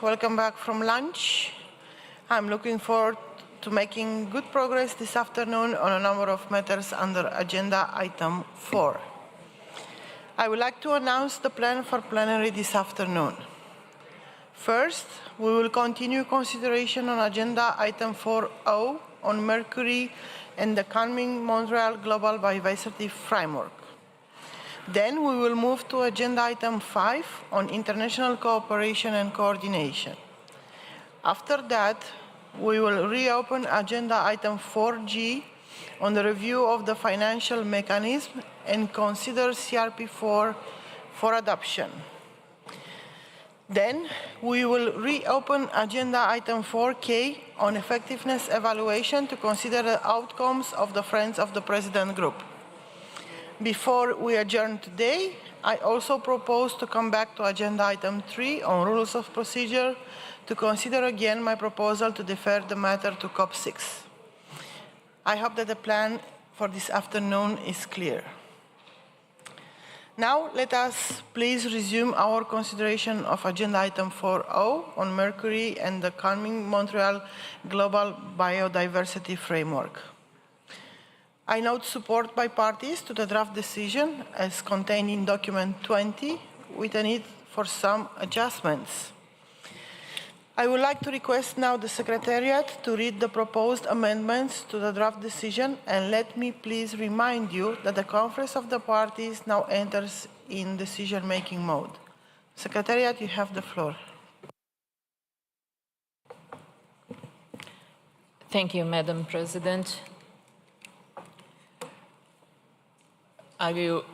Welcome back from lunch. I'm looking forward to making good progress this afternoon on a number of matters under agenda item 4. I would like to announce the plan for plenary this afternoon. First, we will continue consideration on agenda item 4.0 on Mercury and the coming Montreal Global Biodiversity Framework. Then we will move to agenda item 5 on international cooperation and coordination. After that, we will reopen agenda item 4G on the review of the financial mechanism and consider CRP4 for adoption. Then we will reopen agenda item 4K on effectiveness evaluation to consider the outcomes of the Friends of the President group. Before we adjourn today, I also propose to come back to agenda item 3 on rules of procedure to consider again my proposal to defer the matter to COP6. I hope that the plan for this afternoon is clear. Now, let us please resume our consideration of agenda item 4.0 on Mercury and the coming Montreal Global Biodiversity Framework. I note support by parties to the draft decision as contained in document 20 with a need for some adjustments. I would like to request now the Secretariat to read the proposed amendments to the draft decision, and let me please remind you that the Conference of the Parties now enters in decision-making mode. Secretariat, you have the floor. Thank you, Madam President. I will,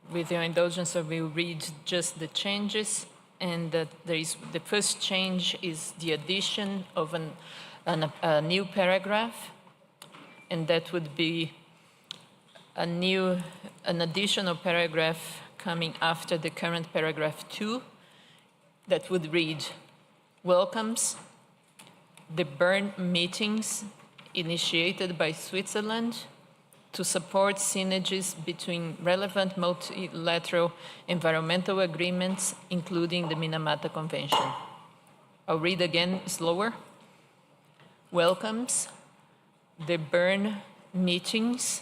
with your indulgence, I will read just the changes, and the first change is the addition of a new paragraph, and that would be an additional paragraph coming after the current paragraph 2 that would read, welcomes the Bern meetings initiated by Switzerland to support synergies between relevant multilateral environmental agreements, including the Minamata Convention. I'll read again slower. Welcomes the Bern meetings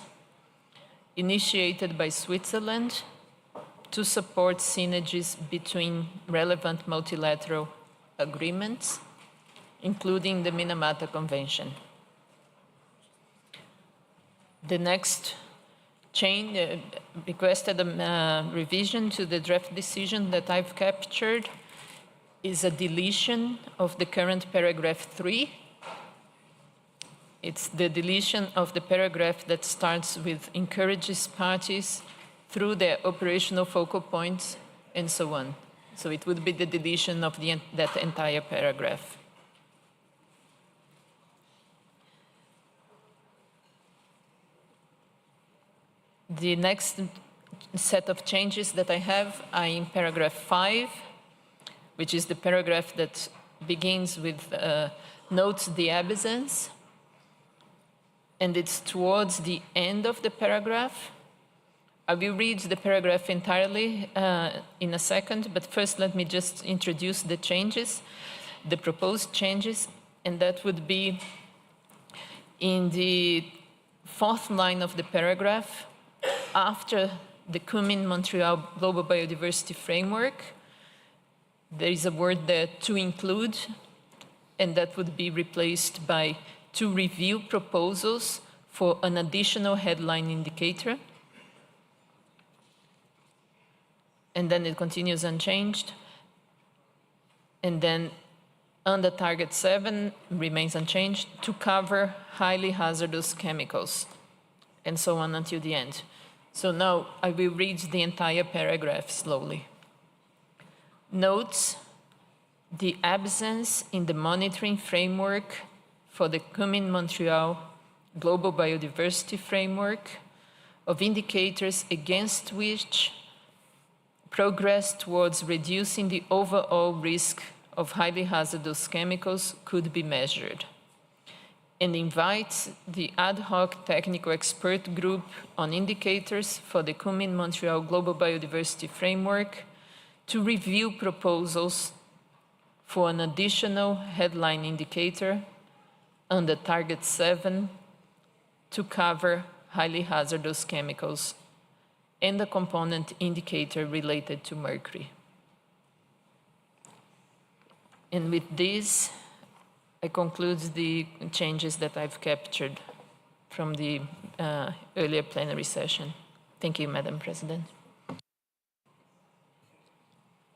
initiated by Switzerland to support synergies between relevant multilateral agreements, including the Minamata Convention. The next change requested a revision to the draft decision that I've captured is a deletion of the current paragraph 3. It's the deletion of the paragraph that starts with encourages parties through their operational focal points and so on. So it would be the deletion of that entire paragraph. The next set of changes that I have are in paragraph 5, which is the paragraph that begins with notes the absence, and it's towards the end of the paragraph. I will read the paragraph entirely in a second, but first let me just introduce the changes, the proposed changes, and that would be in the 4th line of the paragraph, after the Kunming-Montreal Global Biodiversity Framework, there is a word there, to include, and that would be replaced by to review proposals for an additional headline indicator. And then it continues unchanged. And then under target 7 remains unchanged, to cover highly hazardous chemicals, and so on until the end. So now I will read the entire paragraph slowly. Notes the absence in the monitoring framework for the Kunming-Montreal Global Biodiversity Framework of indicators against which progress towards reducing the overall risk of highly hazardous chemicals could be measured, and invites the ad hoc technical expert group on indicators for the Kunming-Montreal Global Biodiversity Framework to review proposals for an additional headline indicator under Target 7 to cover highly hazardous chemicals and a component indicator related to mercury. And with this, I conclude the changes that I've captured from the earlier plenary session. Thank you, Madam President.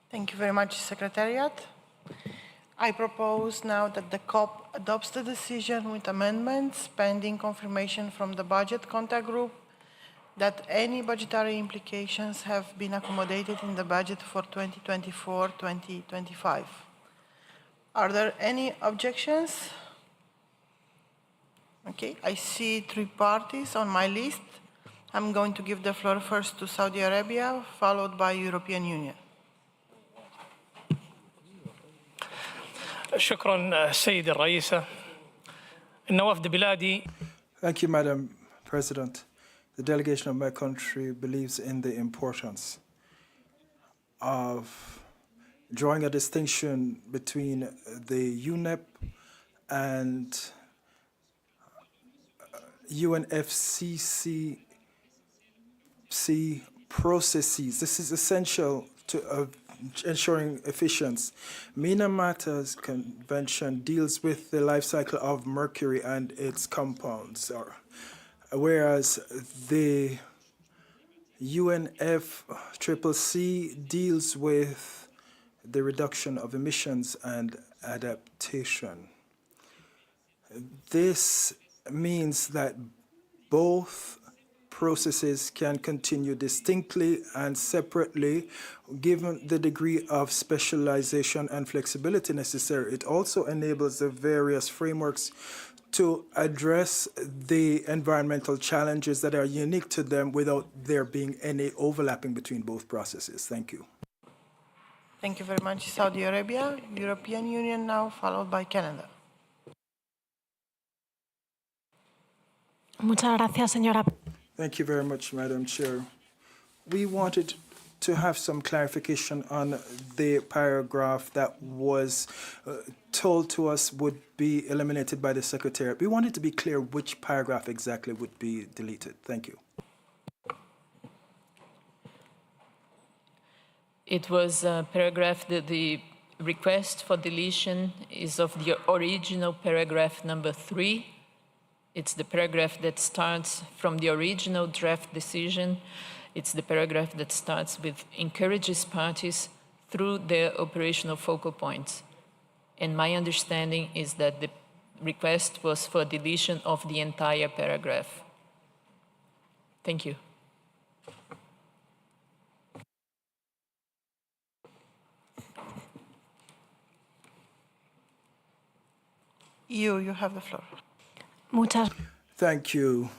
Thank you very much, Secretariat. I propose now that the COP adopts the decision with amendments pending confirmation from the Budget Contact Group that any budgetary implications have been accommodated in the budget for 2024-2025. Are there any objections? Okay, I see 3 parties on my list. I'm going to give the floor first to Saudi Arabia, followed by European Union. شكرا السيدة الرئيسة. إن وفد بلادي. Thank you, Madam President. The delegation of my country believes in the importance of drawing a distinction between the UNEP and UNFCCC processes. This is essential to ensuring efficiency. Minamata's convention deals with the life cycle of mercury and its compounds, whereas the UNFCCC deals with the reduction of emissions and adaptation. This means that both processes can continue distinctly and separately, given the degree of specialization and flexibility necessary. It also enables the various frameworks to address the environmental challenges that are unique to them without there being any overlapping between both processes. Thank you. Thank you very much, Saudi Arabia. European Union now, followed by Canada. Muchas gracias, señora. Thank you very much, Madam Chair. We wanted to have some clarification on the paragraph that was told to us would be eliminated by the Secretariat. We wanted to be clear which paragraph exactly would be deleted. Thank you. It was a paragraph that the request for deletion is of the original paragraph number 3. It's the paragraph that starts from the original draft decision. It's the paragraph that starts with encourages parties through their operational focal points. And my understanding is that the request was for deletion of the entire paragraph. Thank you. You have the floor. Muchas. Thank you.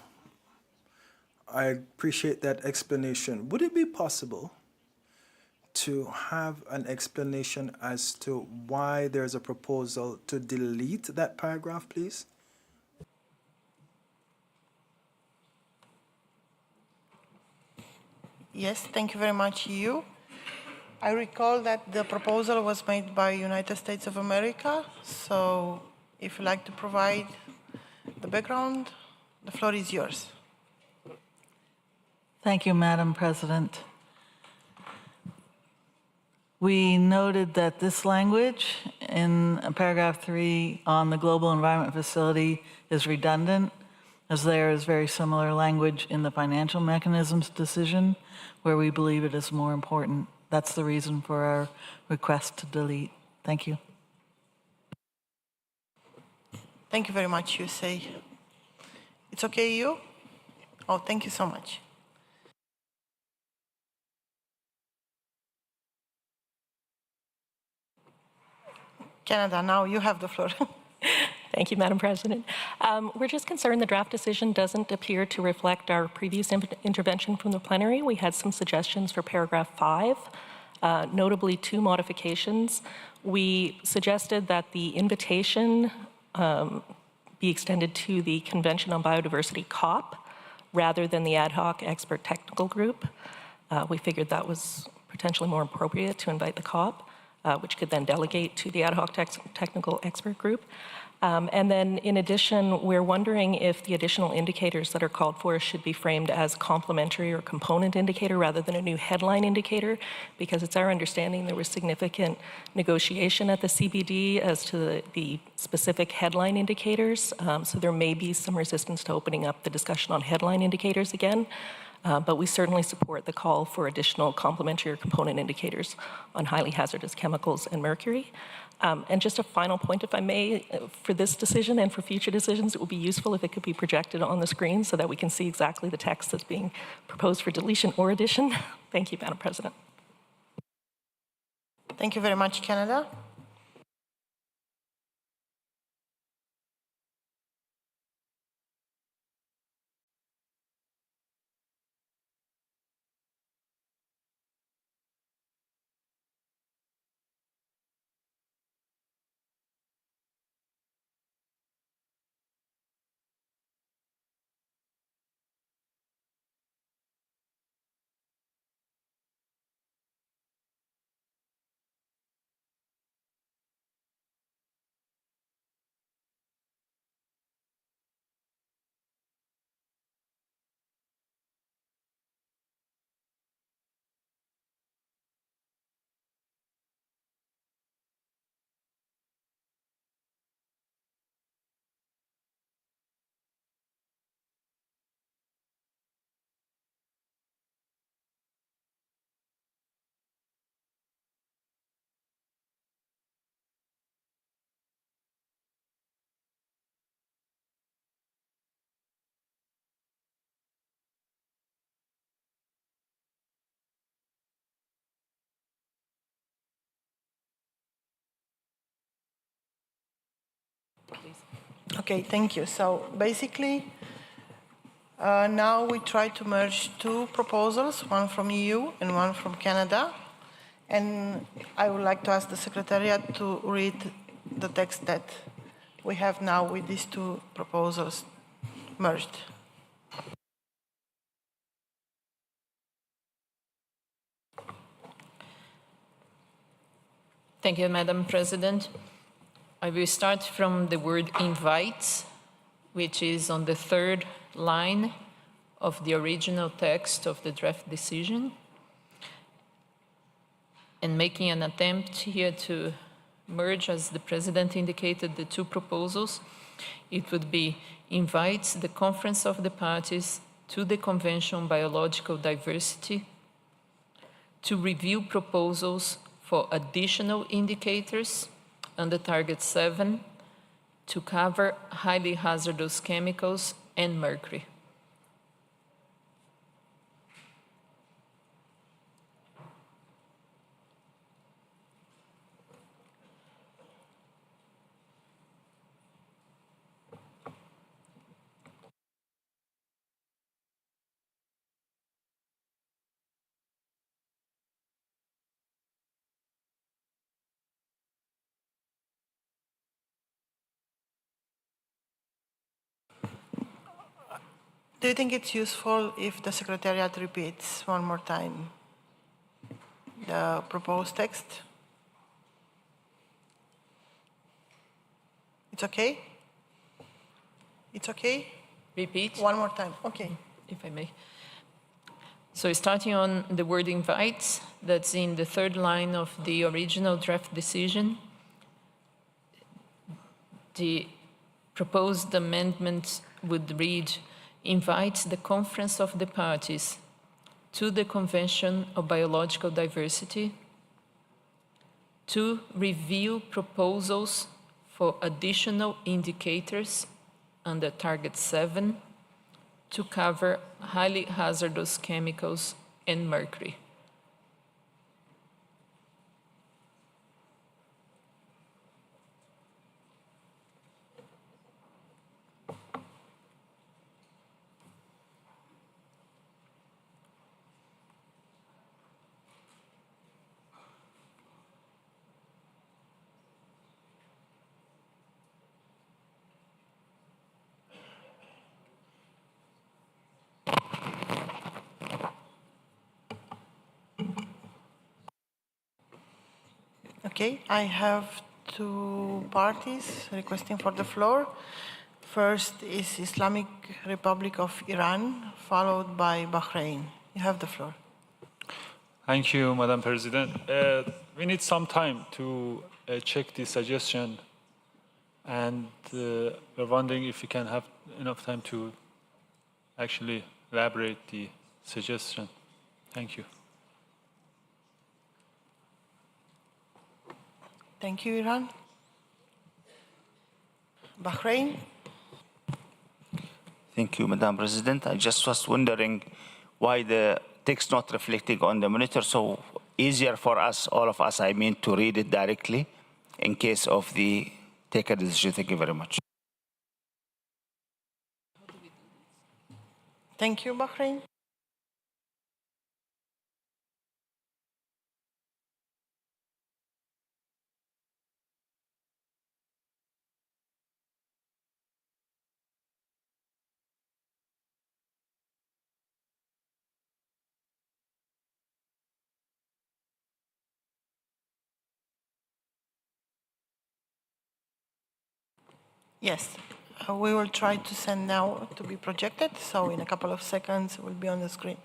I appreciate that explanation. Would it be possible to have an explanation as to why there's a proposal to delete that paragraph, please? Yes, thank you very much, EU. I recall that the proposal was made by United States of America, so if you'd like to provide the background, the floor is yours. Thank you, Madam President. We noted that this language in paragraph 3 on the Global Environment Facility is redundant, as there is very similar language in the financial mechanisms decision, where we believe it is more important. That's the reason for our request to delete. Thank you. Thank you very much, you say. It's okay, you? Oh, thank you so much. Canada, now you have the floor. Thank you, Madam President. We're just concerned the draft decision doesn't appear to reflect our previous intervention from the plenary. We had some suggestions for paragraph 5, notably 2 modifications. We suggested that the invitation be extended to the Convention on Biodiversity COP rather than the ad hoc expert technical group. We figured that was potentially more appropriate to invite the COP. which could then delegate to the ad hoc technical expert group. And then in addition, we're wondering if the additional indicators that are called for should be framed as complementary or component indicator rather than a new headline indicator, because it's our understanding there was significant negotiation at the CBD as to the specific headline indicators. So there may be some resistance to opening up the discussion on headline indicators again. But we certainly support the call for additional complementary or component indicators on highly hazardous chemicals and mercury. And just a final point, if I may, for this decision and for future decisions, it would be useful if it could be projected on the screen so that we can see exactly the text that's being proposed for deletion or addition. Thank you, Madam President. Thank you very much, Canada. Okay, thank you. So basically, now we try to merge two proposals, one from EU and one from Canada. And I would like to ask the Secretariat to read the text that we have now with these two proposals merged. Thank you, Madam President. I will start from the word invite, which is on the third line of the original text of the draft decision, and making an attempt here to merge, as the President indicated, the two proposals. It would be invites the Conference of the Parties to the Convention on Biological Diversity to review proposals for additional indicators under Target 7 to cover highly hazardous chemicals and mercury. Do you think it's useful if the Secretariat repeats one more time the proposed text? It's okay? It's okay? Repeat, One more time, okay. if I may. So starting on the word invites, that's in the third line of the original draft decision. The proposed amendment would read, invites the Conference of the Parties to the Convention of Biological Diversity to review proposals for additional indicators under Target 7 to cover highly hazardous chemicals and mercury. Okay, I have two parties requesting for the floor. First is Islamic Republic of Iran, followed by Bahrain. You have the floor. Thank you, Madam President. We need some time to check the suggestion, and we're wondering if we can have enough time to actually elaborate the suggestion. Thank you. Thank you, Iran. Bahrain. Thank you, Madam President. I just was wondering why the text not reflecting on the monitor, so easier for us, all of us, I mean, to read it directly in case of the take a decision. Thank you very much. Thank you, Bahrain. Yes, we will try to send now to be projected, so in a couple of seconds it will be on the screen.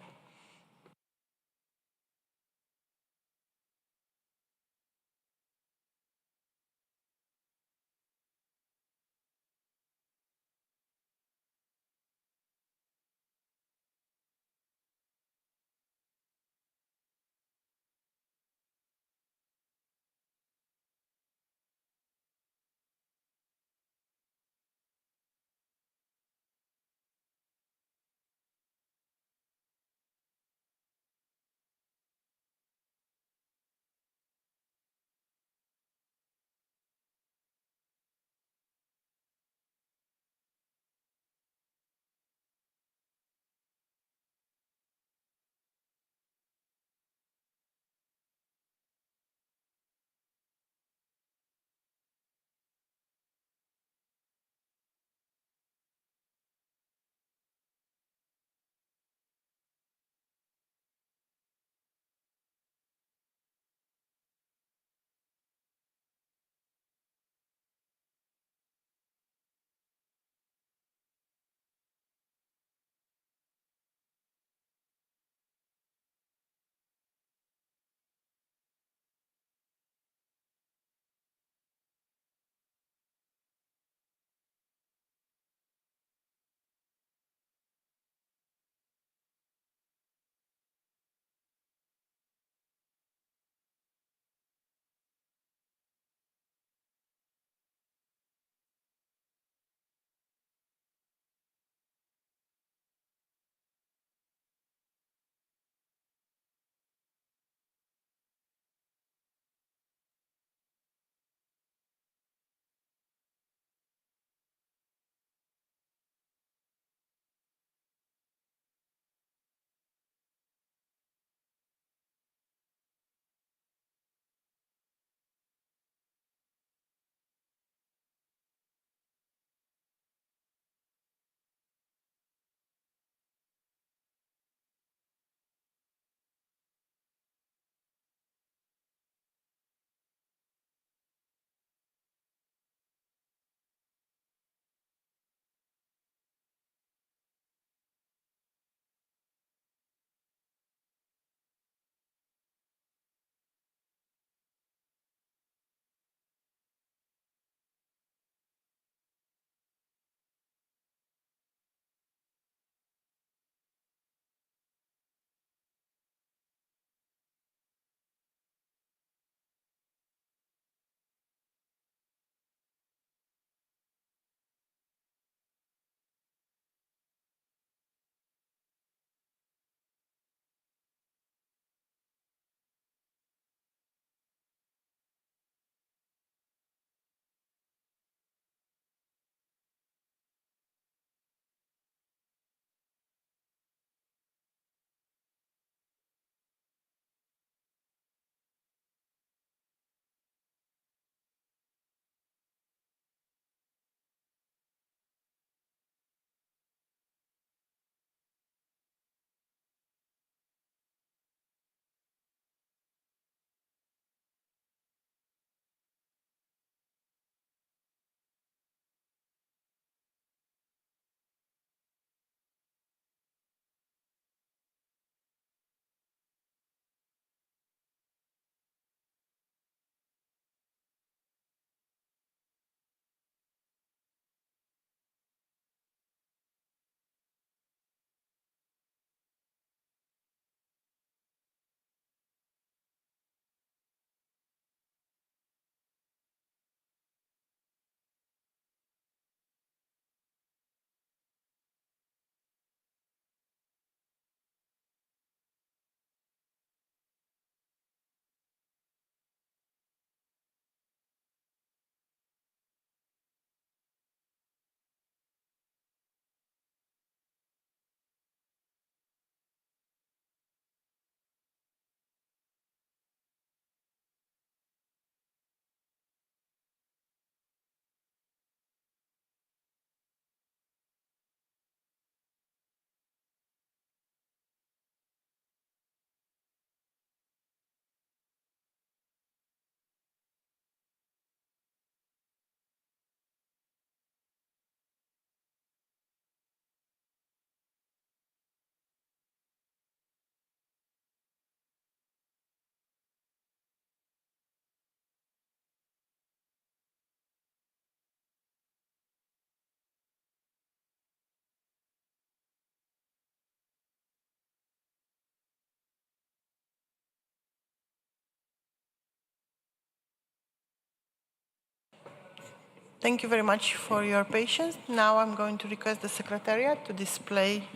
Thank you very much for your patience. Now I'm going to request the Secretariat to display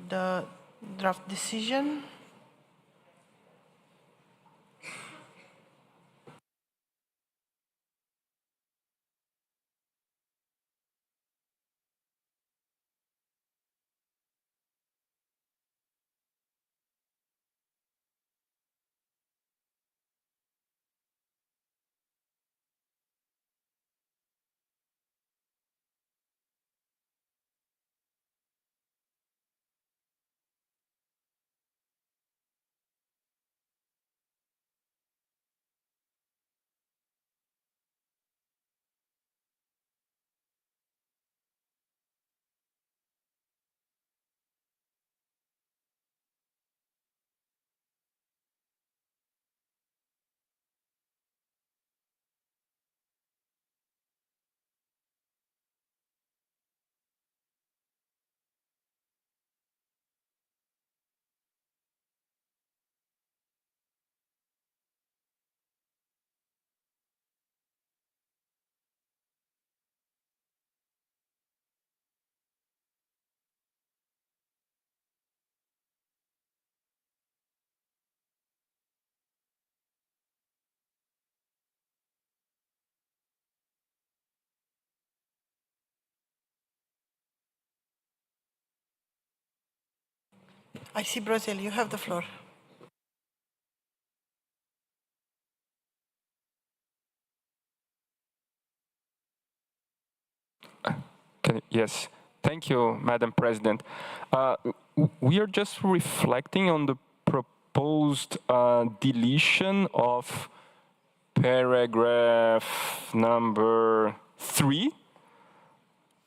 the draft decision. I see Brazil, you have the floor. Yes, thank you, Madam President. We are just reflecting on the proposed deletion of paragraph number 3,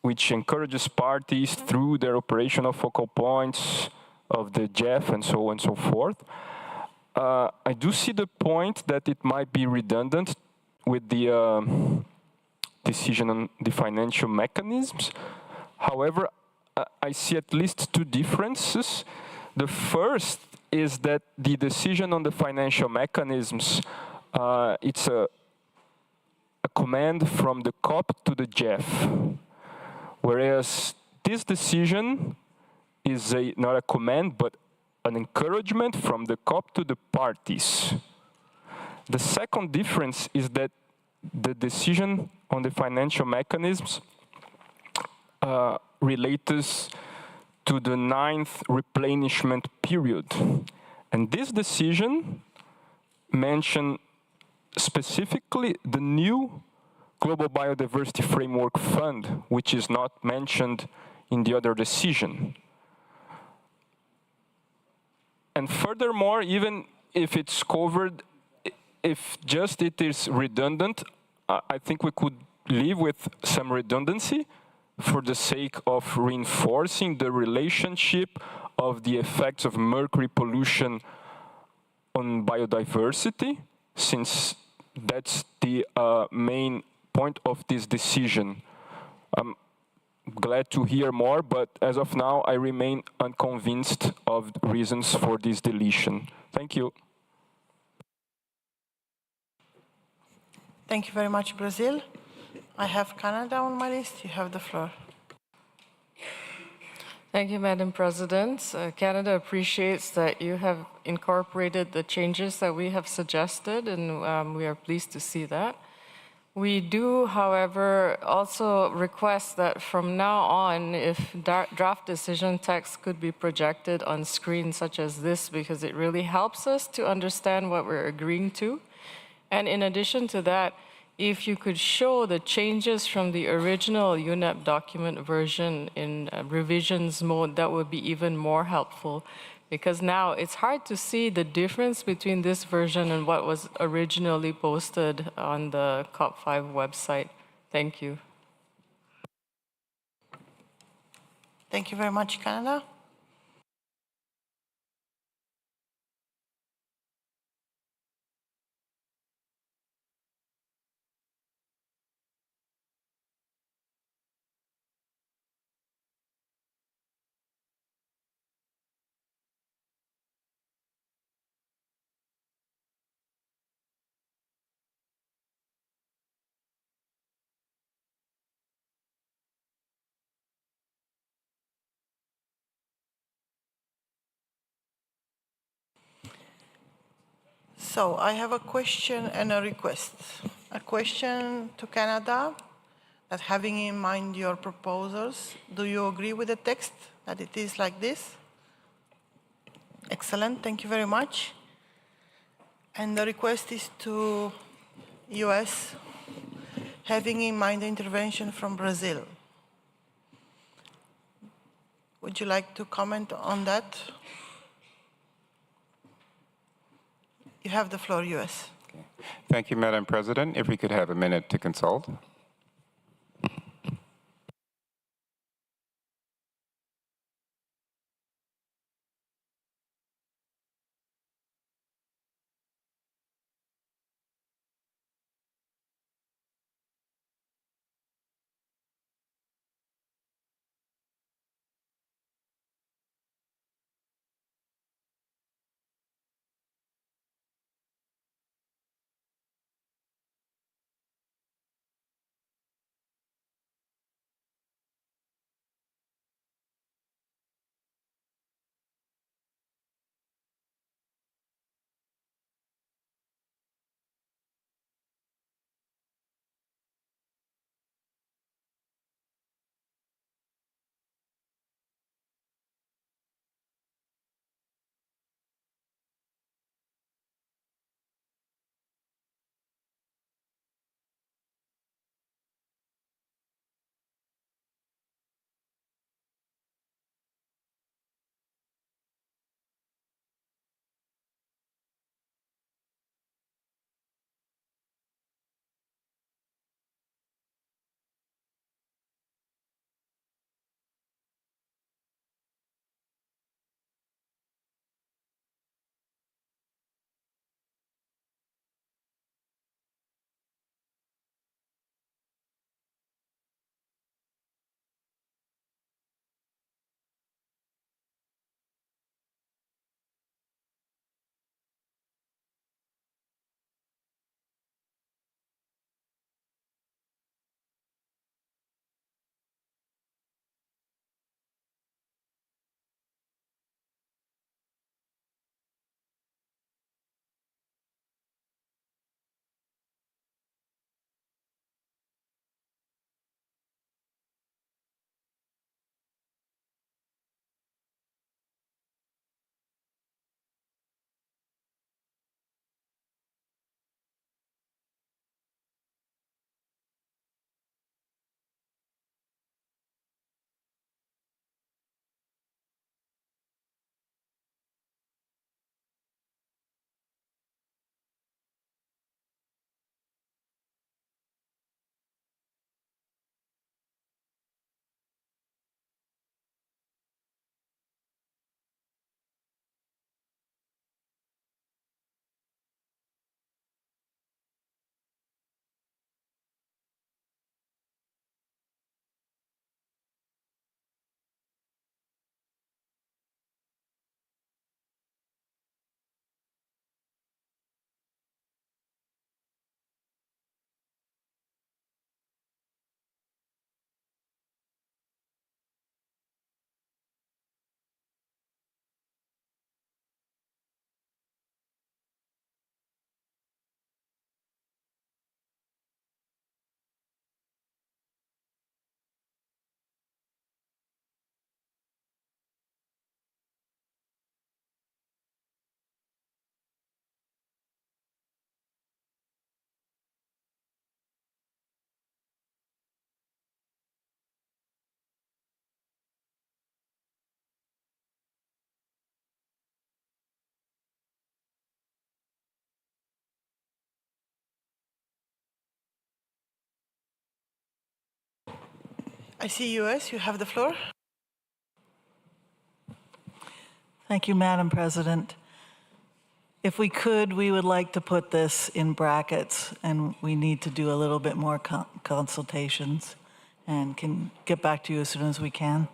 which encourages parties through their operational focal points of the JEF and so on and so forth. I do see the point that it might be redundant with the decision on the financial mechanisms. However, I see at least two differences. The first is that the decision on the financial mechanisms, it's a command from the COP to the JEF, whereas this decision is not a command, but an encouragement from the COP to the parties. The second difference is that the decision on the financial mechanisms relates to the 9th replenishment period. And this decision mentioned specifically the new Global Biodiversity Framework Fund, which is not mentioned in the other decision. And furthermore, even if it's covered, if just it is redundant, I think we could live with some redundancy for the sake of reinforcing the relationship of the effects of mercury pollution on biodiversity, since that's the main point of this decision. I'm glad to hear more, but as of now, I remain unconvinced of the reasons for this deletion. Thank you. Thank you very much, Brazil. I have Canada on my list. You have the floor. Thank you, Madam President. Canada appreciates that you have incorporated the changes that we have suggested, and we are pleased to see that. We do, however, also request that from now on, if draft decision text could be projected on screen such as this, because it really helps us to understand what we're agreeing to. And in addition to that, if you could show the changes from the original UNEP document version in revisions mode, that would be even more helpful. Because now it's hard to see the difference between this version and what was originally posted on the COP5 website. Thank you. Thank you very much, Canada. So I have a question and a request. A question to Canada, that having in mind your proposals, do you agree with the text that it is like this? Excellent, thank you very much. And the request is to US, having in mind the intervention from Brazil. Would you like to comment on that? You have the floor, US. Thank you, Madam President. If we could have a minute to consult. I see US, you have the floor. Thank you, Madam President. If we could, we would like to put this in brackets, and we need to do a little bit more consultations, and can get back to you as soon as we can.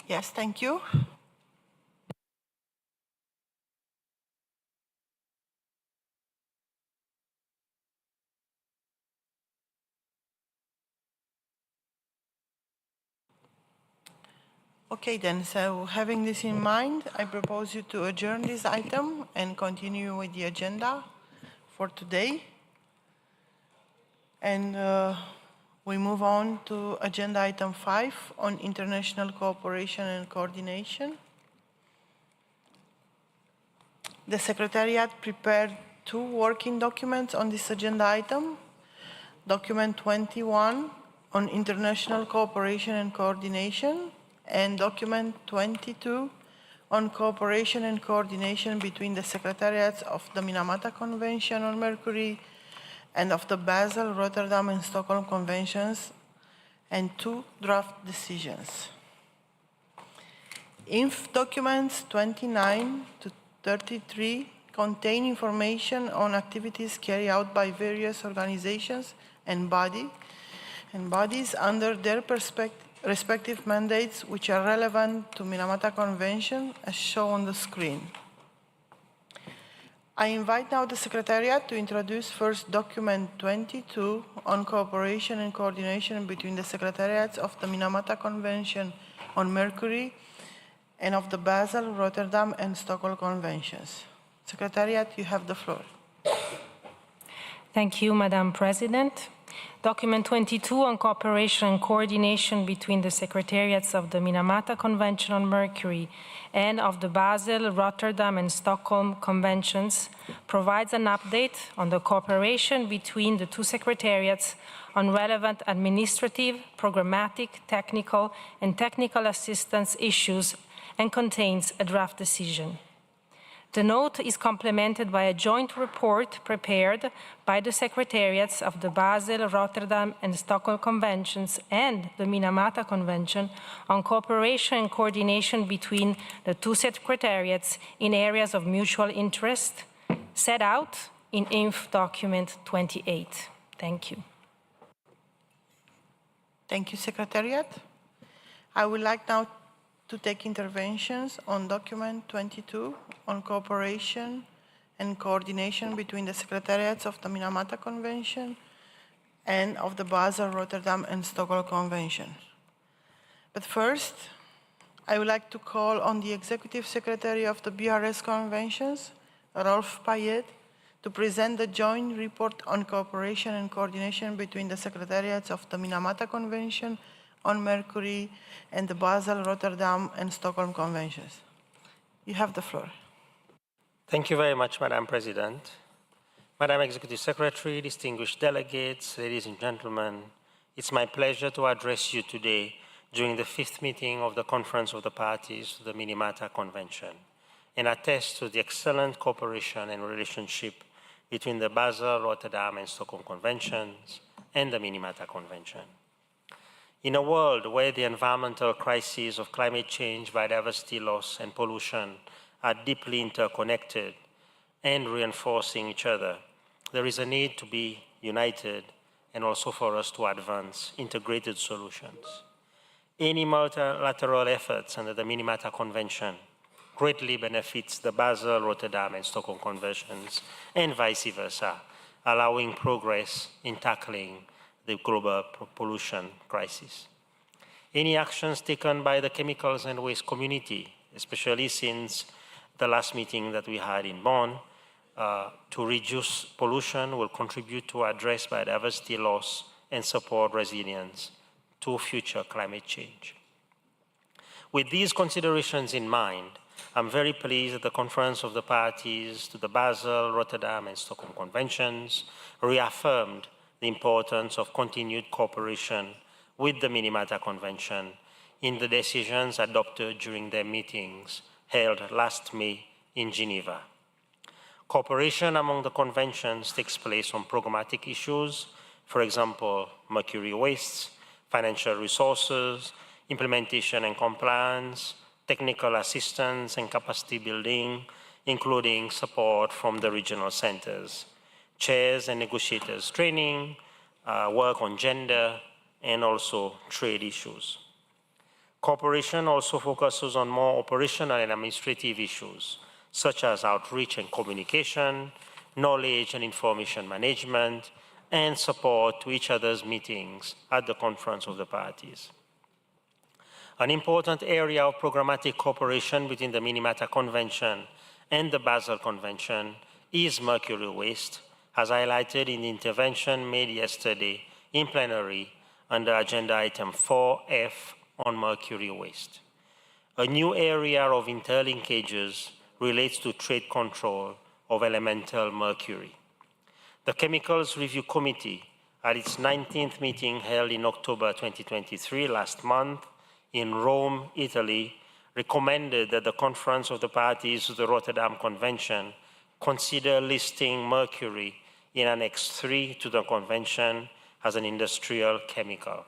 Yes, thank you. Okay then, so having this in mind, I propose you to adjourn this item and continue with the agenda for today. And we move on to agenda item 5 on international cooperation and coordination. The Secretariat prepared 2 working documents on this agenda item. Document 21 on international cooperation and coordination, and document 22 on cooperation and coordination between the Secretariats of the Minamata Convention on Mercury and of the Basel, Rotterdam, and Stockholm Conventions, and 2 draft decisions. INF documents 29 to 33 contain information on activities carried out by various organizations and bodies under their respective mandates, which are relevant to Minamata Convention, as shown on the screen. I invite now the Secretariat to introduce first document 22 on cooperation and coordination between the Secretariats of the Minamata Convention on Mercury and of the Basel, Rotterdam, and Stockholm Conventions. Secretariat, you have the floor. Thank you, Madam President. Document 22 on cooperation and coordination between the Secretariats of the Minamata Convention on Mercury and of the Basel, Rotterdam, and Stockholm Conventions provides an update on the cooperation between the 2 Secretariats on relevant administrative, programmatic, technical, and technical assistance issues and contains a draft decision. The note is complemented by a joint report prepared by the Secretariats of the Basel, Rotterdam, and Stockholm Conventions and the Minamata Convention on cooperation and coordination between the 2 Secretariats in areas of mutual interest, set out in INF document 28. Thank you. Thank you, Secretariat. I would like now to take interventions on document 22 on cooperation and coordination between the Secretariats of the Minamata Convention and of the Basel, Rotterdam, and Stockholm Convention. But first, I would like to call on the Executive Secretary of the BRS Conventions, Rolf Payet, to present the joint report on cooperation and coordination between the Secretariats of the Minamata Convention on Mercury and the Basel, Rotterdam, and Stockholm Conventions. You have the floor. Thank you very much, Madam President. Madam Executive Secretary, distinguished delegates, ladies and gentlemen, it's my pleasure to address you today during the 5th meeting of the Conference of the Parties to the Minamata Convention and attest to the excellent cooperation and relationship between the Basel, Rotterdam, and Stockholm Conventions and the Minamata Convention. In a world where the environmental crises of climate change, biodiversity loss, and pollution are deeply interconnected and reinforcing each other, there is a need to be united and also for us to advance integrated solutions. Any multilateral efforts under the Minamata Convention greatly benefits the Basel, Rotterdam, and Stockholm Conventions, and vice versa, allowing progress in tackling the global pollution crisis. Any actions taken by the chemicals and waste community, especially since the last meeting that we had in Bonn, to reduce pollution will contribute to address biodiversity loss and support resilience to future climate change. With these considerations in mind, I'm very pleased that the Conference of the Parties to the Basel, Rotterdam, and Stockholm Conventions reaffirmed the importance of continued cooperation with the Minamata Convention in the decisions adopted during their meetings held last May in Geneva. Cooperation among the conventions takes place on programmatic issues, for example, mercury wastes, financial resources, implementation and compliance, technical assistance and capacity building, including support from the regional centers, chairs and negotiators training, work on gender, and also trade issues. Cooperation also focuses on more operational and administrative issues, such as outreach and communication, knowledge and information management, and support to each other's meetings at the Conference of the Parties. An important area of programmatic cooperation between the Minamata Convention and the Basel Convention is mercury waste, as highlighted in the intervention made yesterday in plenary under agenda item 4F on mercury waste. A new area of interlinkages relates to trade control of elemental mercury. The Chemicals Review Committee, at its 19th meeting held in October 2023, last month, in Rome, Italy, recommended that the Conference of the Parties to the Rotterdam Convention consider listing mercury in Annex 3 to the Convention as an industrial chemical.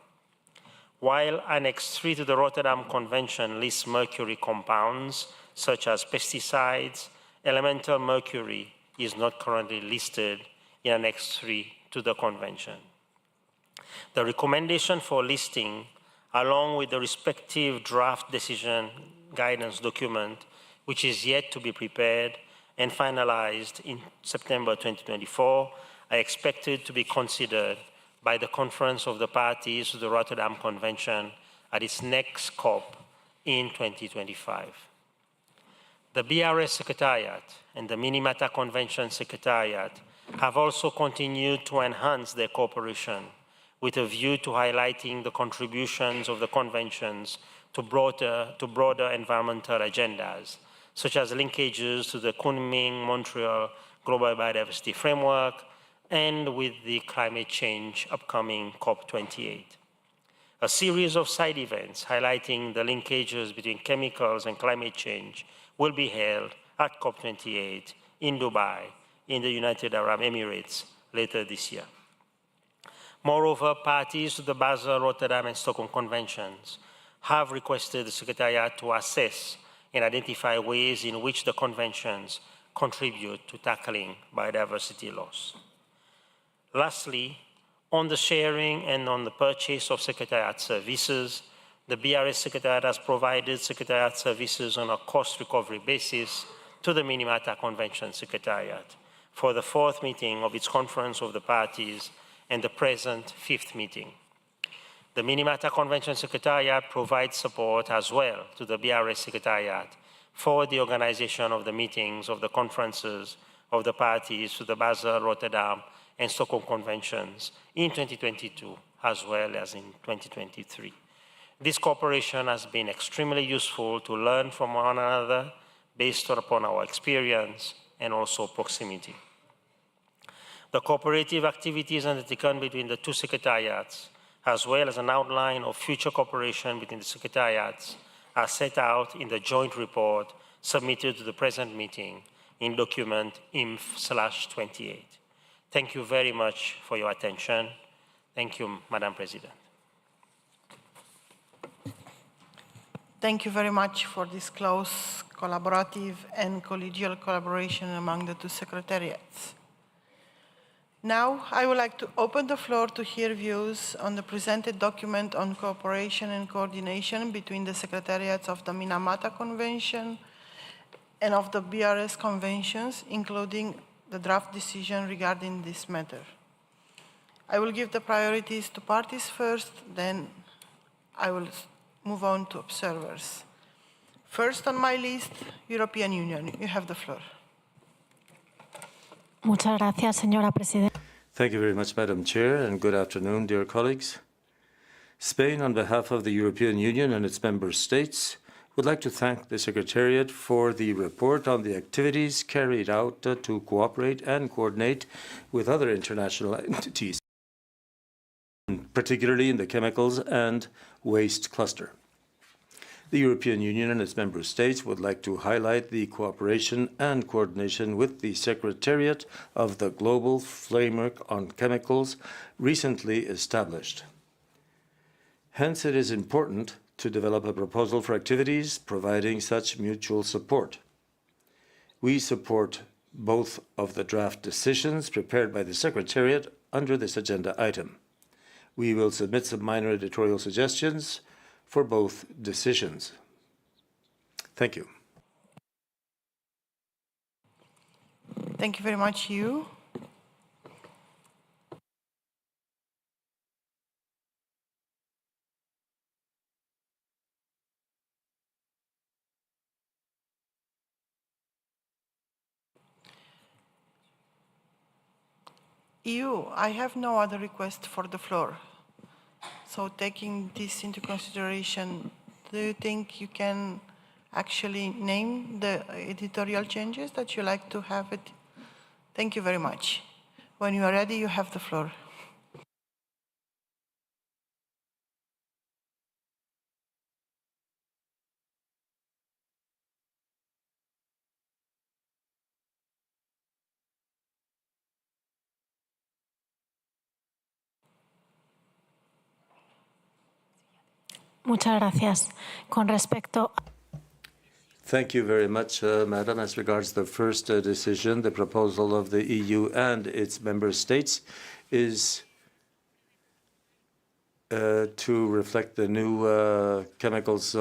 While Annex 3 to the Rotterdam Convention lists mercury compounds such as pesticides, elemental mercury is not currently listed in Annex 3 to the Convention. The recommendation for listing, along with the respective draft decision guidance document, which is yet to be prepared and finalized in September 2024, are expected to be considered by the Conference of the Parties to the Rotterdam Convention at its next COP in 2025. The BRS Secretariat and the Minamata Convention Secretariat have also continued to enhance their cooperation with a view to highlighting the contributions of the conventions to broader environmental agendas, such as linkages to the Kunming-Montreal Global Biodiversity Framework and with the climate change upcoming COP28. A series of side events highlighting the linkages between chemicals and climate change will be held at COP28 in Dubai, in the United Arab Emirates later this year. Moreover, parties to the Basel, Rotterdam, and Stockholm Conventions have requested the Secretariat to assess and identify ways in which the conventions contribute to tackling biodiversity loss. Lastly, on the sharing and on the purchase of Secretariat services, the BRS Secretariat has provided Secretariat services on a cost recovery basis to the Minamata Convention Secretariat for the 4th meeting of its Conference of the Parties and the present 5th meeting. The Minamata Convention Secretariat provides support as well to the BRS Secretariat for the organization of the meetings of the conferences of the parties to the Basel, Rotterdam, and Stockholm Conventions in 2022, as well as in 2023. This cooperation has been extremely useful to learn from one another based upon our experience and also proximity. The cooperative activities undertaken between the two secretariats, as well as an outline of future cooperation between the secretariats, are set out in the joint report submitted to the present meeting in document INF/28. Thank you very much for your attention. Thank you, Madam President. Thank you very much for this close, collaborative, and collegial collaboration among the two secretariats. Now, I would like to open the floor to hear views on the presented document on cooperation and coordination between the secretariats of the Minamata Convention and of the BRS Conventions, including the draft decision regarding this matter. I will give the priorities to parties first, then I will move on to observers. First on my list, European Union. You have the floor. Muchas gracias, señora presidenta. Thank you very much, Madam Chair, and good afternoon, dear colleagues. Spain, on behalf of the European Union and its member states, would like to thank the Secretariat for the report on the activities carried out to cooperate and coordinate with other international entities, particularly in the chemicals and waste cluster. The European Union and its member states would like to highlight the cooperation and coordination with the Secretariat of the Global Framework on Chemicals recently established. Hence, it is important to develop a proposal for activities providing such mutual support. We support both of the draft decisions prepared by the Secretariat under this agenda item. We will submit some minor editorial suggestions for both decisions. Thank you. Thank you very much, you. EU, I have no other request for the floor. So taking this into consideration, do you think you can actually name the editorial changes that you like to have it? Thank you very much. When you are ready, you have the floor. Muchas gracias. Con respecto Thank you very much, Madam. As regards the first decision, the proposal of the EU and its member states is to reflect the new chemicals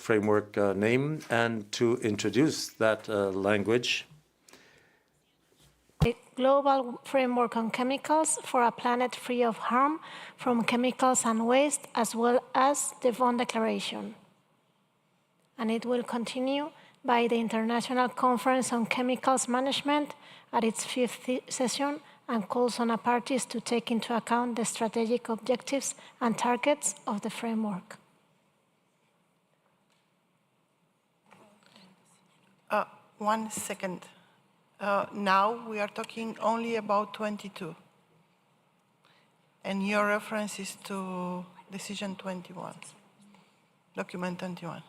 framework name and to introduce that language. the global framework on chemicals for a planet free of harm from chemicals and waste, as well as the Bonn Declaration. And it will continue by the International Conference on Chemicals Management at its 5th session and calls on the parties to take into account the strategic objectives and targets of the framework. One second. Now we are talking only about 22. And your reference is to decision 21, document 21.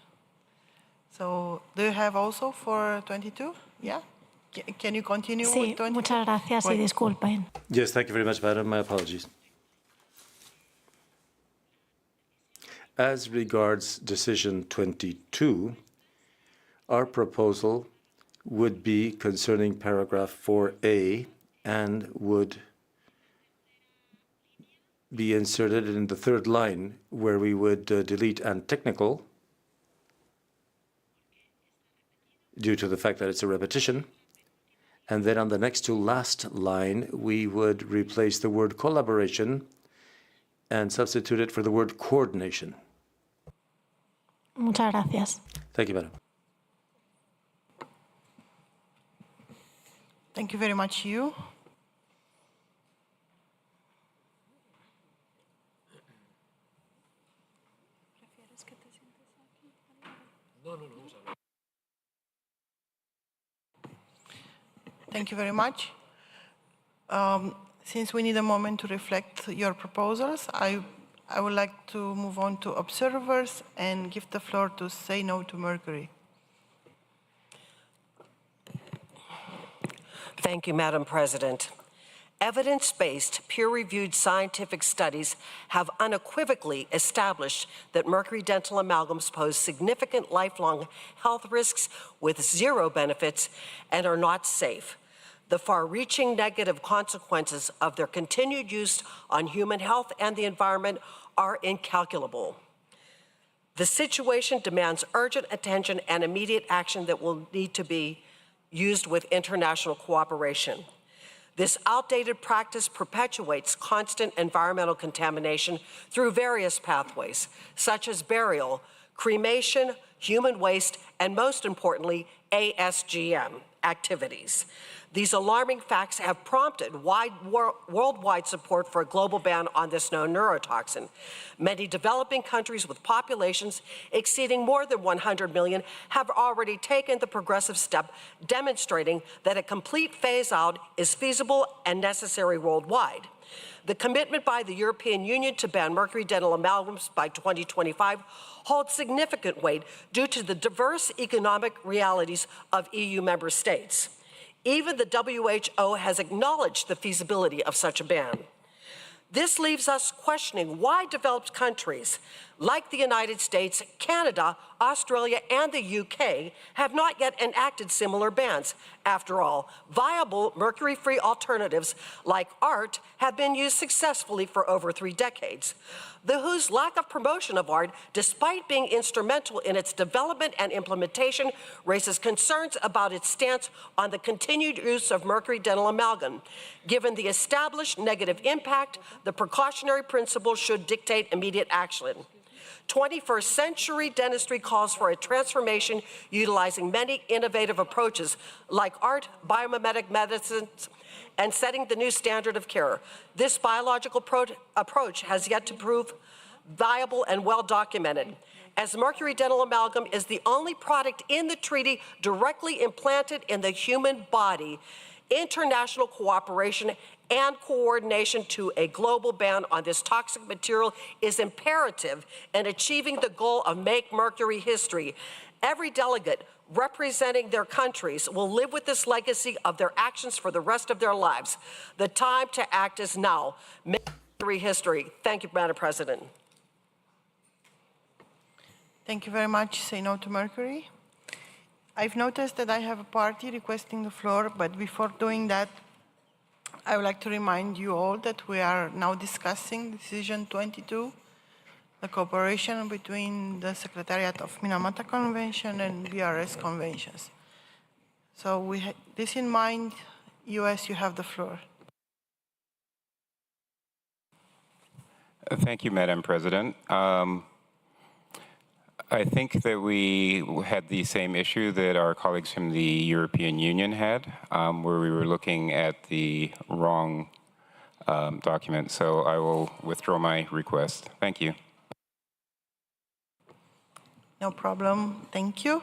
So do you have also for 22? Yeah? Can you continue Sí, with 22? muchas gracias y disculpen. Yes, thank you very much, Madam. My apologies. As regards decision 22, our proposal would be concerning paragraph 4A and would be inserted in the third line where we would delete "and technical" due to the fact that it's a repetition. And then on the next to last line, we would replace the word collaboration and substitute it for the word coordination. Muchas gracias. Thank you, Madam. Thank you very much, you. Thank you very much. Since we need a moment to reflect your proposals, I would like to move on to observers and give the floor to Say No to Mercury. Thank you, Madam President. Evidence-based, peer-reviewed scientific studies have unequivocally established that mercury dental amalgams pose significant lifelong health risks with zero benefits and are not safe. The far-reaching negative consequences of their continued use on human health and the environment are incalculable. The situation demands urgent attention and immediate action that will need to be used with international cooperation. This outdated practice perpetuates constant environmental contamination through various pathways, such as burial, cremation, human waste, and most importantly, ASGM activities. These alarming facts have prompted worldwide support for a global ban on this known neurotoxin. Many developing countries with populations exceeding more than 100 million have already taken the progressive step demonstrating that a complete phase-out is feasible and necessary worldwide. The commitment by the European Union to ban mercury dental amalgams by 2025 holds significant weight due to the diverse economic realities of EU member states. Even the WHO has acknowledged the feasibility of such a ban. This leaves us questioning why developed countries like the United States, Canada, Australia, and the UK have not yet enacted similar bans. After all, viable mercury-free alternatives like art have been used successfully for over 3 decades. The WHO's lack of promotion of art, despite being instrumental in its development and implementation, raises concerns about its stance on the continued use of mercury dental amalgam. Given the established negative impact, the precautionary principle should dictate immediate action. 21st century dentistry calls for a transformation utilizing many innovative approaches like art, biomimetic medicines, and setting the new standard of care. This biological approach has yet to prove viable and well documented. As mercury dental amalgam is the only product in the treaty directly implanted in the human body, international cooperation and coordination to a global ban on this toxic material is imperative in achieving the goal of Make Mercury History. Every delegate representing their countries will live with this legacy of their actions for the rest of their lives. The time to act is now. Make Mercury History. Thank you, Madam President. Thank you very much. Say no to mercury. I've noticed that I have a party requesting the floor, but before doing that, I would like to remind you all that we are now discussing Decision 22, the cooperation between the Secretariat of Minamata Convention and BRS conventions. So with this in mind, US, you have the floor. Thank you, Madam President. I think that we had the same issue that our colleagues from the European Union had, where we were looking at the wrong document. So I will withdraw my request. Thank you. No problem. Thank you.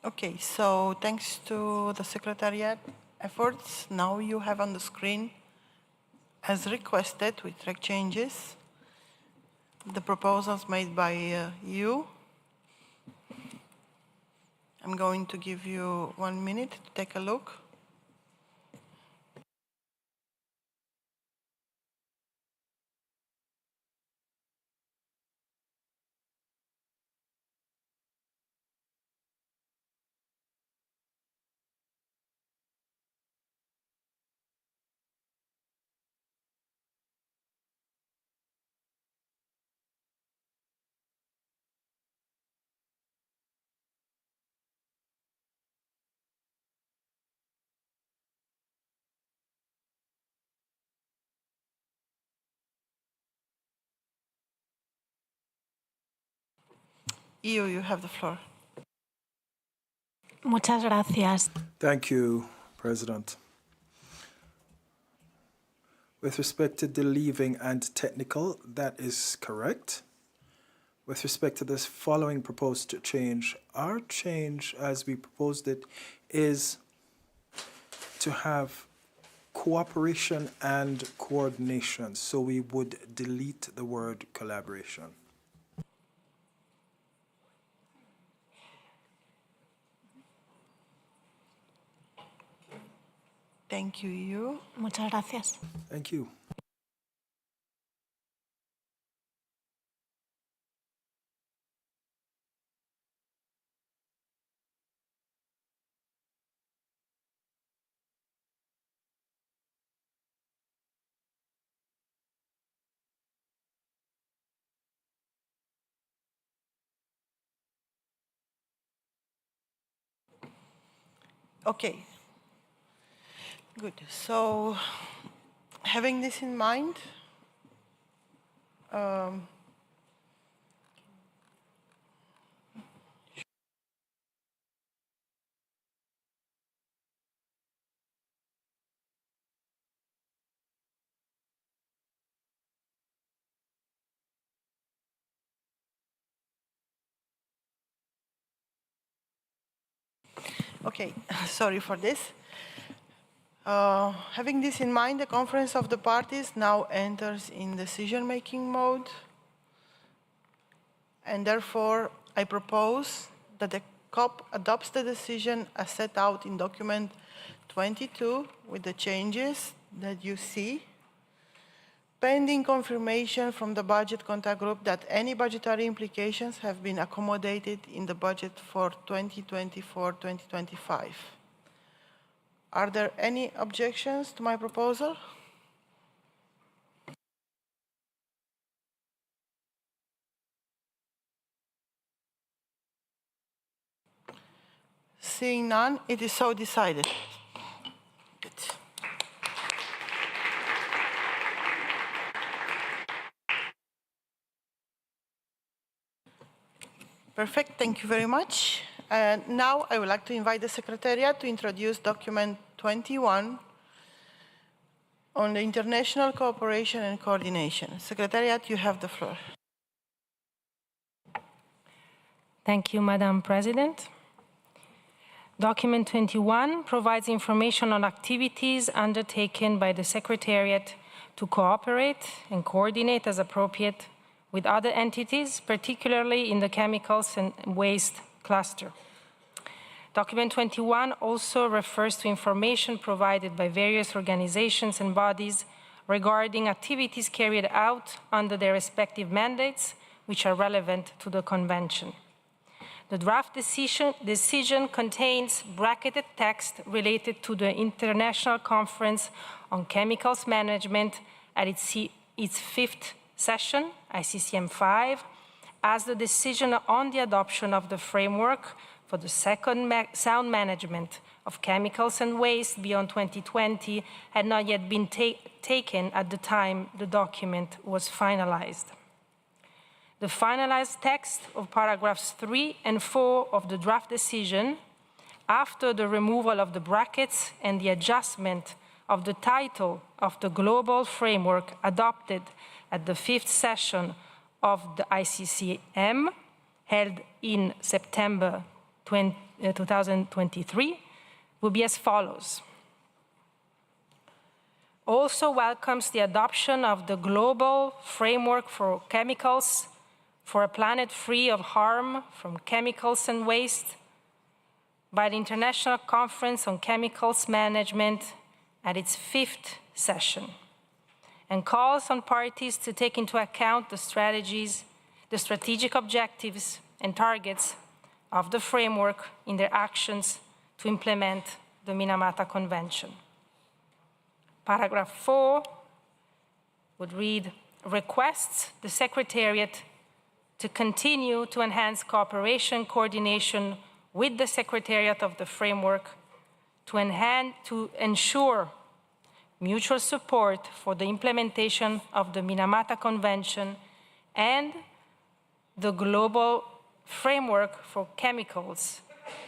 Okay, so thanks to the Secretariat efforts, now you have on the screen, as requested with track changes, the proposals made by you. I'm going to give you 1 minute to take a look. EU, you have the floor. Muchas gracias. Thank you, President. With respect to the leaving and technical, that is correct. With respect to this following proposed change, our change as we proposed it is to have cooperation and coordination. So we would delete the word collaboration. Thank you, EU. Muchas gracias. Thank you. Okay. Good. So, having this in mind, okay, sorry for this. Having this in mind, the Conference of the Parties now enters in decision-making mode, and therefore I propose that the COP adopts the decision as set out in document 22 with the changes that you see, pending confirmation from the budget contact group that any budgetary implications have been accommodated in the budget for 2024-2025. Are there any objections to my proposal? Seeing none, it is so decided. Good. Perfect, thank you very much. And now I would like to invite the Secretariat to introduce document 21 on the international cooperation and coordination. Secretariat, you have the floor. Thank you, Madam President. Document 21 provides information on activities undertaken by the Secretariat to cooperate and coordinate as appropriate with other entities, particularly in the chemicals and waste cluster. Document 21 also refers to information provided by various organizations and bodies regarding activities carried out under their respective mandates, which are relevant to the Convention. The draft decision contains bracketed text related to the International Conference on Chemicals Management at its fifth session, ICCM 5, as the decision on the adoption of the framework for the second sound management of chemicals and waste beyond 2020 had not yet been taken at the time the document was finalized. The finalized text of paragraphs 3 and 4 of the draft decision, after the removal of the brackets and the adjustment of the title of the global framework adopted at the fifth session of the ICCM, held in September 2023, will be as follows. Also welcomes the adoption of the global framework for chemicals for a planet free of harm from chemicals and waste by the International Conference on Chemicals Management at its fifth session, and calls on parties to take into account the strategic objectives and targets of the framework in their actions to implement the Minamata Convention. Paragraph 4 would read, requests the Secretariat to continue to enhance cooperation coordination with the Secretariat of the framework to ensure mutual support for the implementation of the Minamata Convention and the global framework for chemicals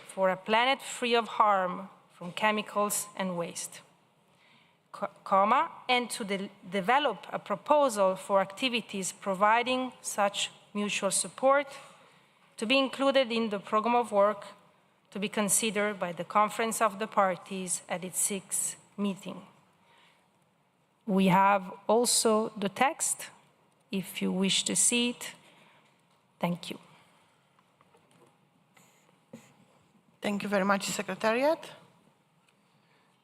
for a planet free of harm from chemicals and waste, and to develop a proposal for activities providing such mutual support to be included in the program of work to be considered by the Conference of the Parties at its 6th meeting. We have also the text, if you wish to see it. Thank you. Thank you very much, Secretariat.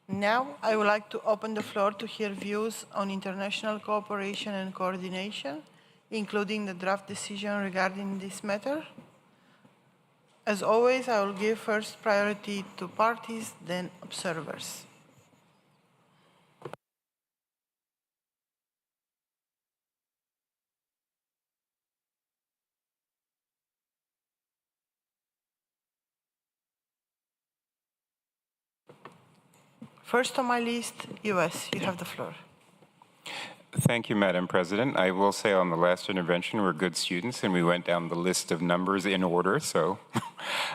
Now, I would like to open the floor to hear views on international cooperation and coordination, including the draft decision regarding this matter. As always, I will give first priority to parties, then observers. First on my list, US. You have the floor. Thank you, Madam President. I will say on the last intervention, we're good students, and we went down the list of numbers in order. So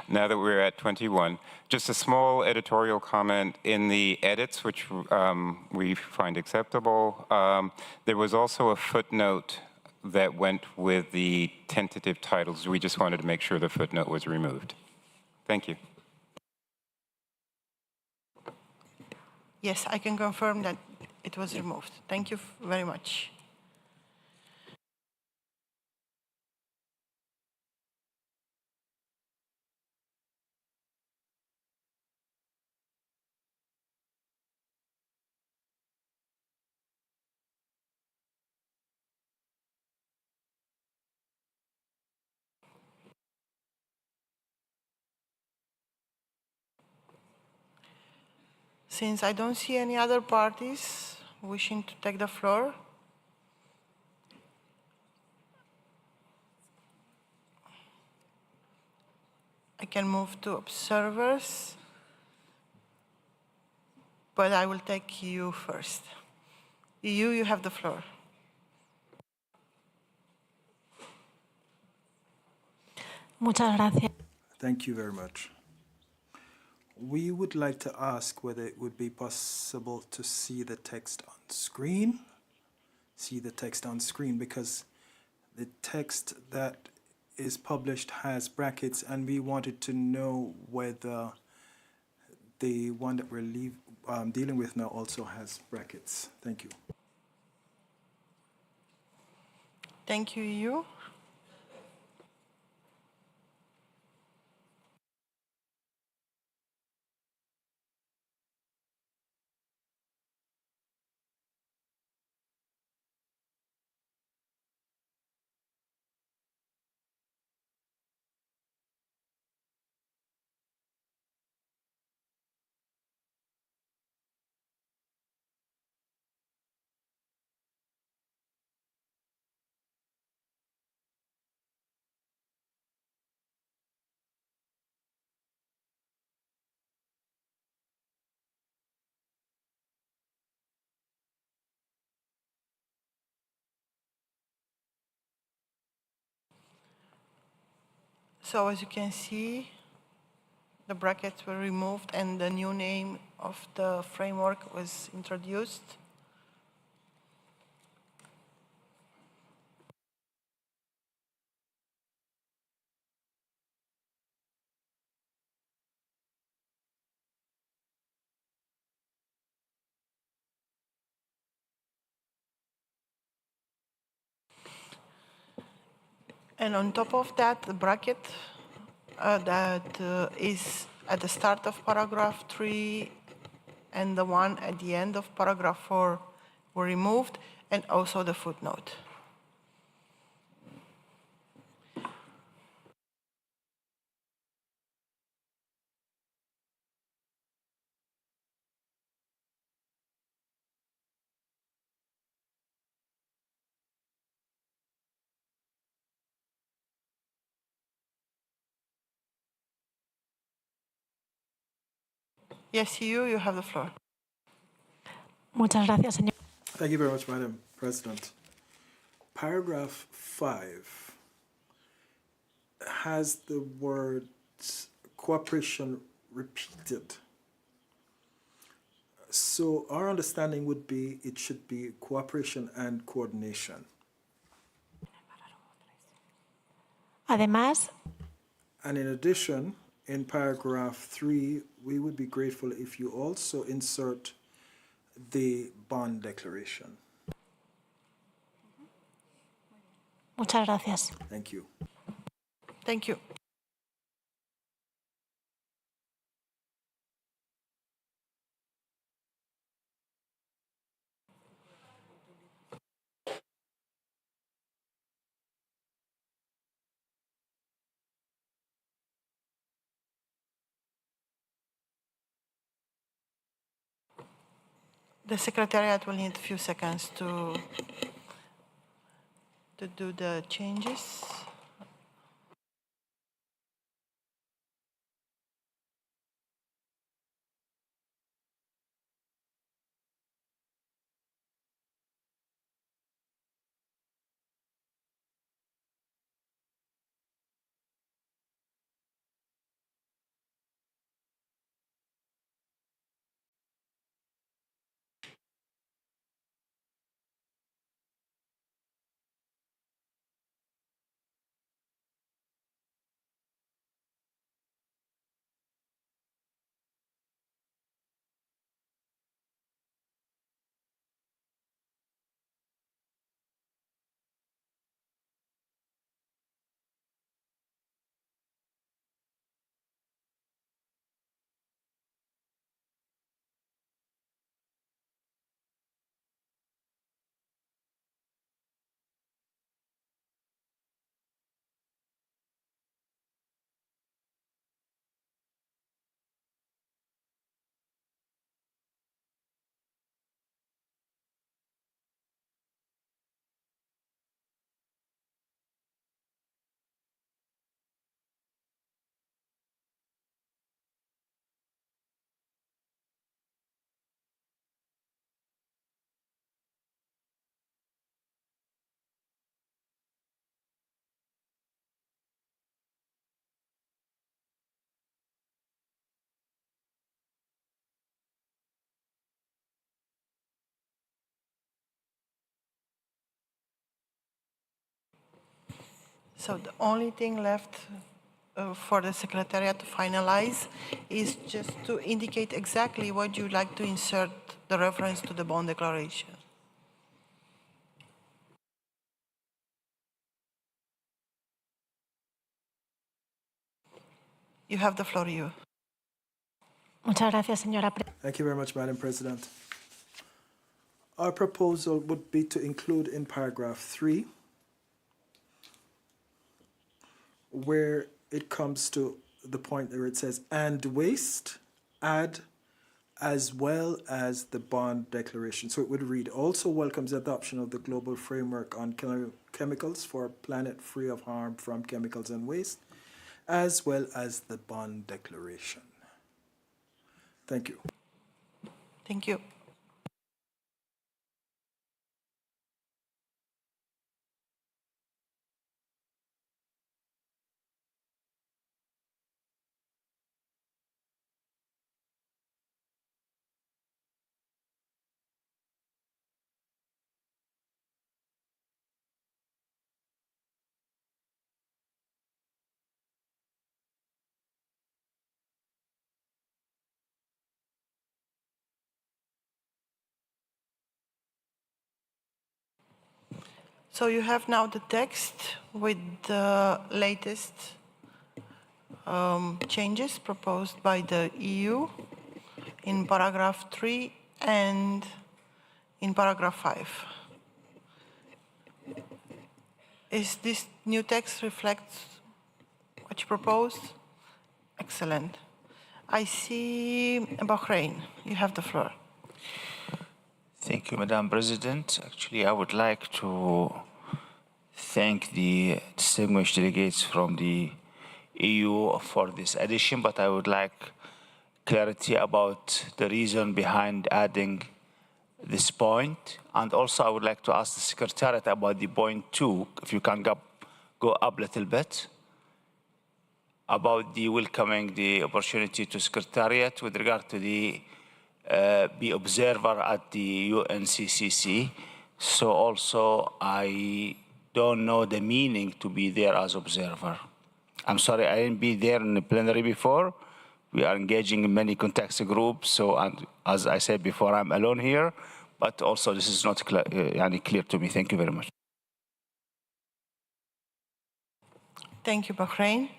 now that we're at 21, just a small editorial comment in the edits, which we find acceptable. There was also a footnote that went with the tentative titles. We just wanted to make sure the footnote was removed. Thank you. Yes, I can confirm that it was removed. Thank you very much. Since I don't see any other parties wishing to take the floor, I can move to observers, but I will take you first. You have the floor. Muchas gracias. Thank you very much. We would like to ask whether it would be possible to see the text on screen. See the text on screen, because the text that is published has brackets, and we wanted to know whether the one that we're dealing with now also has brackets. Thank you. Thank you. So as you can see, the brackets were removed and the new name of the framework was introduced. And on top of that, the bracket that is at the start of paragraph 3 and the one at the end of paragraph 4 were removed, and also the footnote. Yes, you have the floor. Muchas gracias, señor. Thank you very much, Madam President. Paragraph 5 has the word cooperation repeated. So our understanding would be it should be cooperation and coordination. Además, And in addition, in paragraph 3, we would be grateful if you also insert the bond declaration. muchas gracias. Thank you. Thank you. The Secretariat will need a few seconds to do the changes. So the only thing left for the Secretariat to finalize is just to indicate exactly what you'd like to insert the reference to the bond declaration. You have the floor, you. Muchas gracias, señora. Thank you very much, Madam President. Our proposal would be to include in paragraph 3, where it comes to the point where it says, and waste, add, as well as the bond declaration. So it would read, also welcomes the adoption of the global framework on chemicals for a planet free of harm from chemicals and waste, as well as the bond declaration. Thank you. Thank you. So you have now the text with the latest changes proposed by the EU in paragraph 3 and in paragraph 5. Is this new text reflects what you proposed? Excellent. I see Bahrain. You have the floor. Thank you, Madam President. Actually, I would like to thank the distinguished delegates from the EU for this addition, but I would like clarity about the reason behind adding this point. And also, I would like to ask the Secretariat about the point 2, if you can go up a little bit. about the welcoming the opportunity to Secretariat with regard to the be observer at the UNCCC. So also I don't know the meaning to be there as observer. I'm sorry, I didn't be there in the plenary before. We are engaging in many contact groups. So as I said before, I'm alone here, but also this is not clear to me. Thank you very much. Thank you, Bahrain.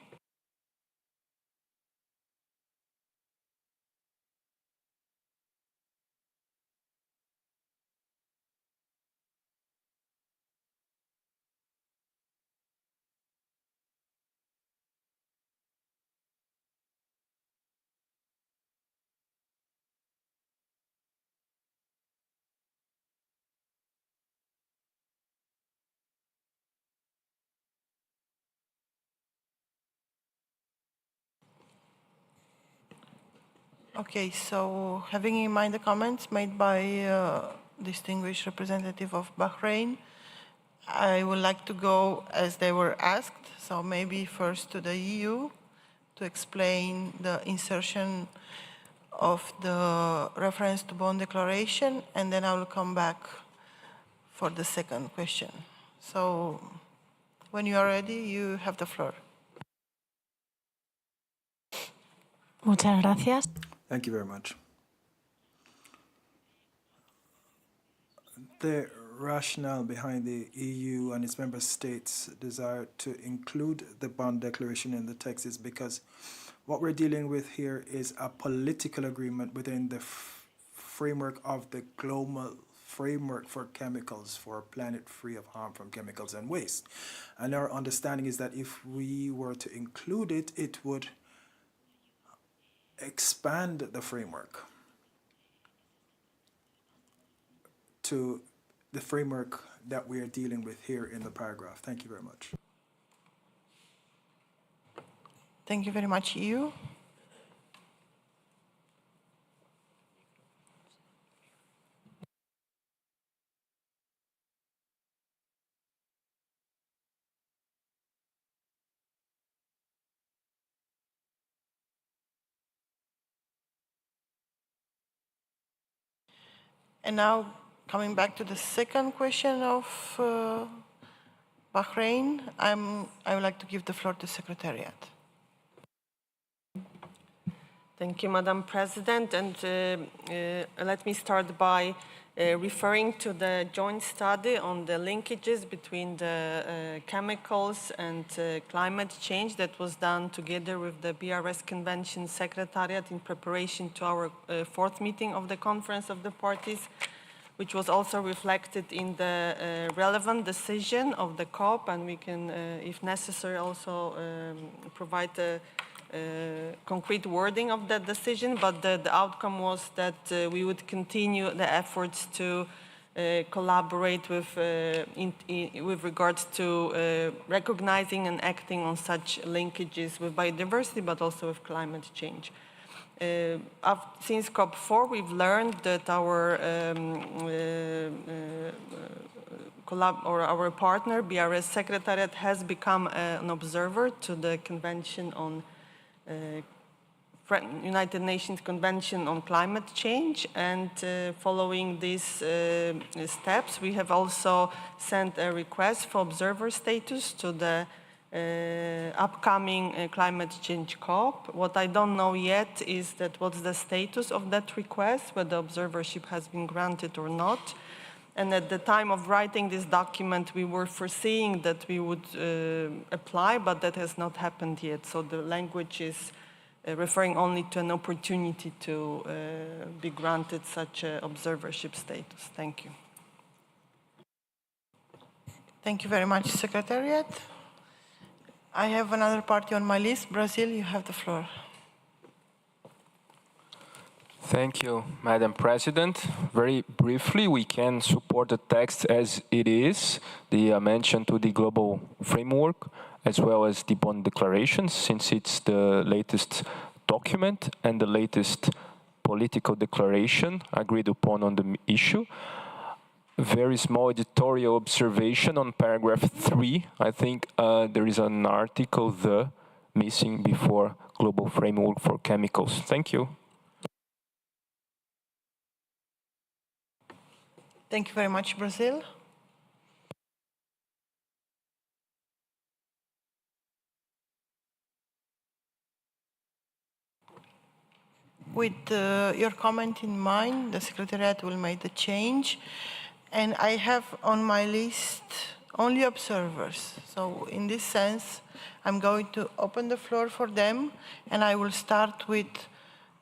Okay, so having in mind the comments made by distinguished representative of Bahrain, I would like to go as they were asked. So maybe first to the EU to explain the insertion of the reference to Bonn Declaration, and then I will come back for the second question. So when you are ready, you have the floor. Muchas gracias. Thank you very much. The rationale behind the EU and its member states' desire to include the Bonn Declaration in the text is because what we're dealing with here is a political agreement within the framework of the global framework for chemicals for a planet free of harm from chemicals and waste. And our understanding is that if we were to include it, it would expand the framework to the framework that we are dealing with here in the paragraph. Thank you very much. Thank you very much, EU. And now, coming back to the second question of Bahrain, I would like to give the floor to Secretariat. Thank you, Madam President. And let me start by referring to the joint study on the linkages between the chemicals and climate change that was done together with the BRS Convention Secretariat in preparation to our fourth meeting of the Conference of the Parties, which was also reflected in the relevant decision of the COP, and we can, if necessary, also provide a concrete wording of that decision, but the outcome was that we would continue the efforts to collaborate with regards to recognizing and acting on such linkages with biodiversity, but also with climate change. Since COP4, we've learned that our partner, BRS Secretariat, has become an observer to the Convention on United Nations Convention on Climate Change, and following these steps, we have also sent a request for observer status to the upcoming climate change COP. What I don't know yet is that what's the status of that request, whether observership has been granted or not. And at the time of writing this document, we were foreseeing that we would apply, but that has not happened yet. So the language is referring only to an opportunity to be granted such an observership status. Thank you. Thank you very much, Secretariat. I have another party on my list. Brazil, you have the floor. Thank you, Madam President. Very briefly, we can support the text as it is, the mention to the global framework, as well as the Bonn Declaration, since it's the latest document and the latest political declaration agreed upon on the issue. Very small editorial observation on paragraph 3. I think there is an article, missing before global framework for chemicals. Thank you. Thank you very much, Brazil. With your comment in mind, the Secretariat will make the change. And I have on my list only observers. So in this sense, I'm going to open the floor for them, and I will start with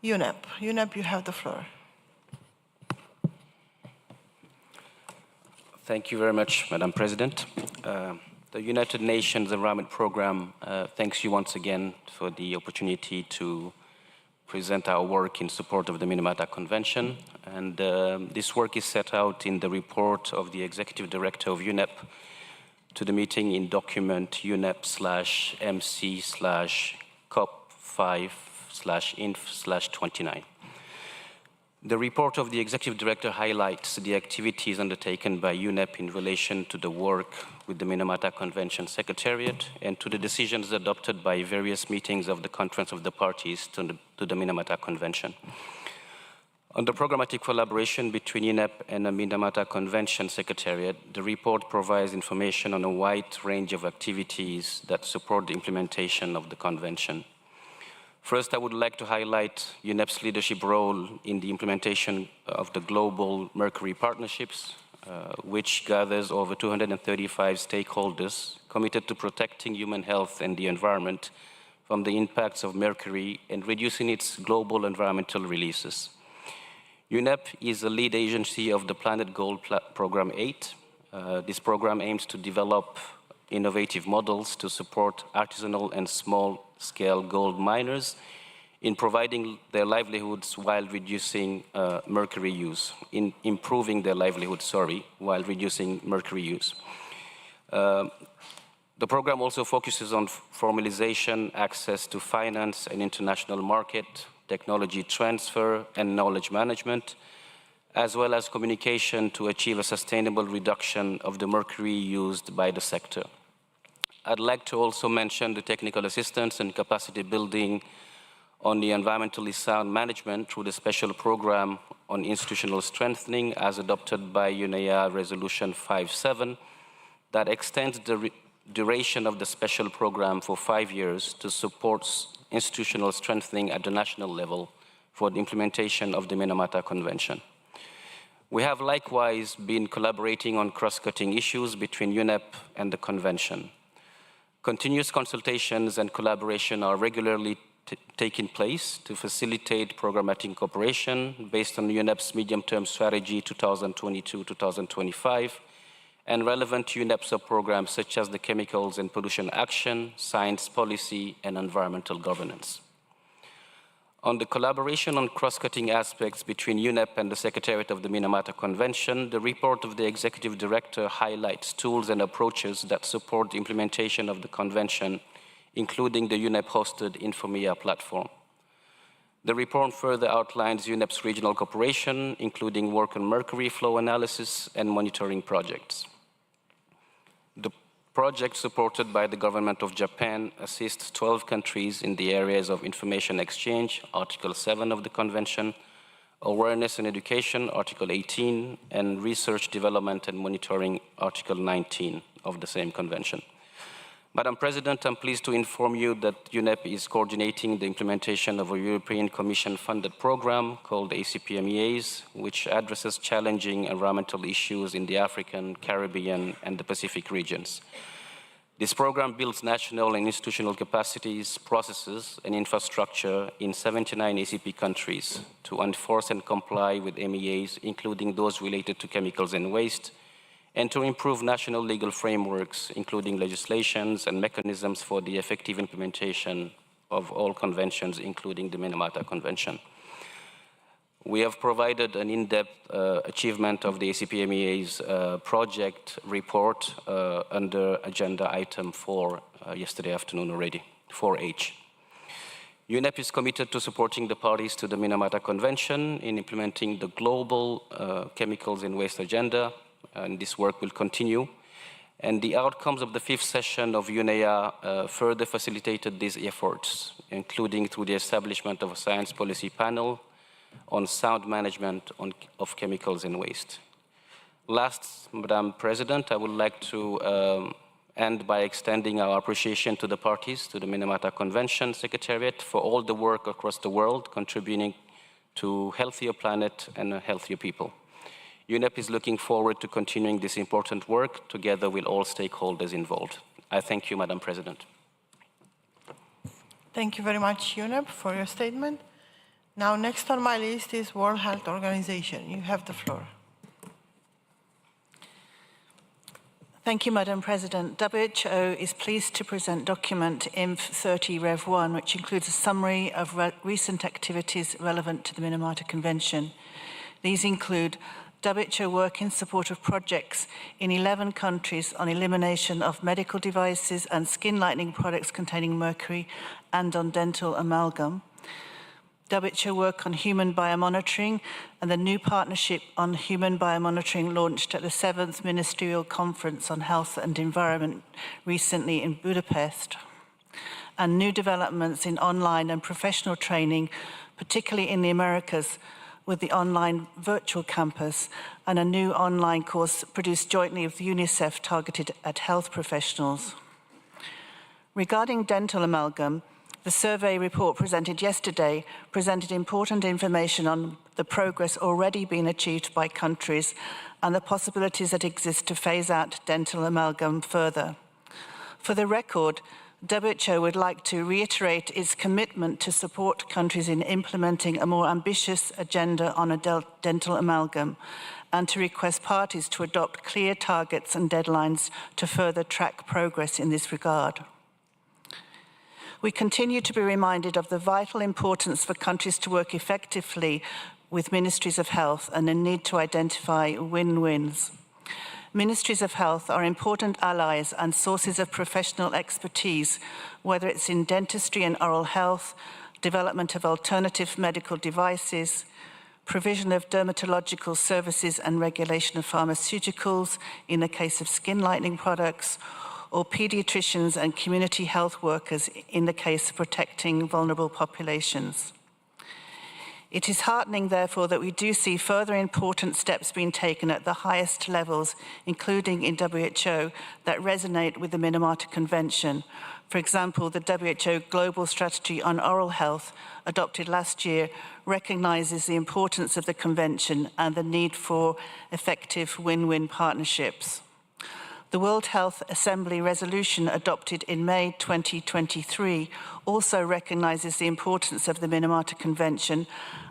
UNEP. UNEP, you have the floor. Thank you very much, Madam President. The United Nations Environment Programme thanks you once again for the opportunity to present our work in support of the Minamata Convention. And this work is set out in the report of the Executive Director of UNEP to the meeting in document UNEP/MC/COP5/INF/29. The report of the Executive Director highlights the activities undertaken by UNEP in relation to the work with the Minamata Convention Secretariat and to the decisions adopted by various meetings of the Conference of the Parties to the Minamata Convention. On the programmatic collaboration between UNEP and the Minamata Convention Secretariat, the report provides information on a wide range of activities that support the implementation of the Convention. First, I would like to highlight UNEP's leadership role in the implementation of the Global Mercury Partnerships, which gathers over 235 stakeholders committed to protecting human health and the environment from the impacts of mercury and reducing its global environmental releases. UNEP is the lead agency of the Planet Gold Program 8. This program aims to develop innovative models to support artisanal and small-scale gold miners in providing their livelihoods while reducing mercury use, in improving their livelihood, while reducing mercury use. The program also focuses on formalization, access to finance and international market, technology transfer and knowledge management, as well as communication to achieve a sustainable reduction of the mercury used by the sector. I'd like to also mention the technical assistance and capacity building on the environmentally sound management through the special program on institutional strengthening as adopted by UNEA Resolution 5.7 that extends the duration of the special program for 5 years to support institutional strengthening at the national level for the implementation of the Minamata Convention. We have likewise been collaborating on cross-cutting issues between UNEP and the Convention. Continuous consultations and collaboration are regularly taking place to facilitate programmatic cooperation based on UNEP's medium-term strategy 2022-2025 and relevant UNEP sub-programs such as the Chemicals and Pollution Action, Science Policy, and Environmental Governance. On the collaboration on cross-cutting aspects between UNEP and the Secretariat of the Minamata Convention, the report of the Executive Director highlights tools and approaches that support the implementation of the Convention, including the UNEP-hosted Infomia platform. The report further outlines UNEP's regional cooperation, including work on mercury flow analysis and monitoring projects. The project supported by the government of Japan assists 12 countries in the areas of information exchange, Article 7 of the Convention, awareness and education, Article 18, and research, development, and monitoring, Article 19 of the same Convention. Madam President, I'm pleased to inform you that UNEP is coordinating the implementation of a European Commission-funded program called ACPMEAs, which addresses challenging environmental issues in the African, Caribbean, and the Pacific regions. This program builds national and institutional capacities, processes, and infrastructure in 79 ACP countries to enforce and comply with MEAs, including those related to chemicals and waste, and to improve national legal frameworks, including legislations and mechanisms for the effective implementation of all conventions, including the Minamata Convention. We have provided an in-depth achievement of the ACPMEA's project report under agenda item 4 yesterday afternoon already, 4H. UNEP is committed to supporting the parties to the Minamata Convention in implementing the global chemicals and waste agenda, and this work will continue. And the outcomes of the 5th session of UNEA further facilitated these efforts, including through the establishment of a science policy panel on sound management of chemicals and waste. Last, Madam President, I would like to end by extending our appreciation to the parties to the Minamata Convention Secretariat for all the work across the world contributing to a healthier planet and a healthier people. UNEP is looking forward to continuing this important work together with all stakeholders involved. I thank you, Madam President. Thank you very much, UNEP, for your statement. Now, next on my list is World Health Organization. You have the floor. Thank you, Madam President. WHO is pleased to present document INF 30 Rev 1, which includes a summary of recent activities relevant to the Minamata Convention. These include WHO work in support of projects in 11 countries on elimination of medical devices and skin lightening products containing mercury and on dental amalgam. WHO work on human biomonitoring and the new partnership on human biomonitoring launched at the 7th Ministerial Conference on Health and Environment recently in Budapest. And new developments in online and professional training, particularly in the Americas, with the online virtual campus and a new online course produced jointly with UNICEF targeted at health professionals. Regarding dental amalgam, the survey report presented yesterday presented important information on the progress already being achieved by countries and the possibilities that exist to phase out dental amalgam further. For the record, WHO would like to reiterate its commitment to support countries in implementing a more ambitious agenda on a dental amalgam and to request parties to adopt clear targets and deadlines to further track progress in this regard. We continue to be reminded of the vital importance for countries to work effectively with ministries of health and the need to identify win-wins. Ministries of health are important allies and sources of professional expertise, whether it's in dentistry and oral health, development of alternative medical devices, provision of dermatological services and regulation of pharmaceuticals in the case of skin lightening products, or pediatricians and community health workers in the case of protecting vulnerable populations. It is heartening, therefore, that we do see further important steps being taken at the highest levels, including in WHO, that resonate with the Minamata Convention. For example, the WHO Global Strategy on Oral Health, adopted last year, recognizes the importance of the Convention and the need for effective win-win partnerships. The World Health Assembly resolution adopted in May 2023 also recognizes the importance of the Minamata Convention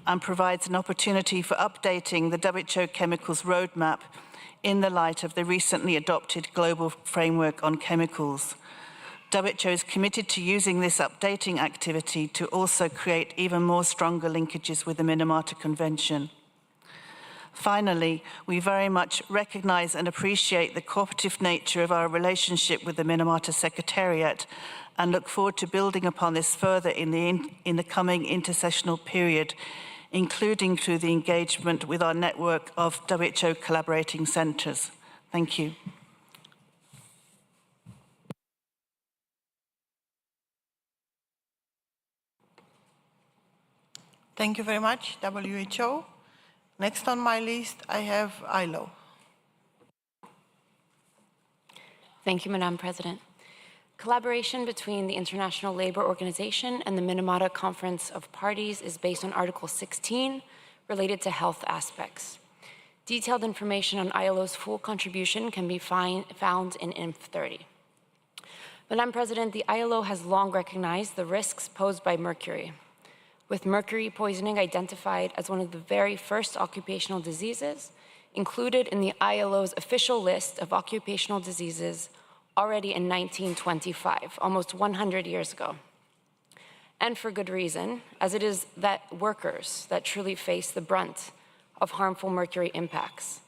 and provides an opportunity for updating the WHO Chemicals Roadmap in the light of the recently adopted Global Framework on Chemicals. WHO is committed to using this updating activity to also create even more stronger linkages with the Minamata Convention. Finally, we very much recognize and appreciate the cooperative nature of our relationship with the Minamata Secretariat and look forward to building upon this further in the coming intersessional period, including through the engagement with our network of WHO collaborating centers. Thank you. Thank you very much, WHO. Next on my list, I have ILO. Thank you, Madam President. Collaboration between the International Labour Organization and the Minamata Conference of Parties is based on Article 16, related to health aspects. Detailed information on ILO's full contribution can be found in INF 30. Madam President, the ILO has long recognized the risks posed by mercury, with mercury poisoning identified as one of the very first occupational diseases included in the ILO's official list of occupational diseases already in 1925, almost 100 years ago. And for good reason, as it is that workers that truly face the brunt of harmful mercury impacts,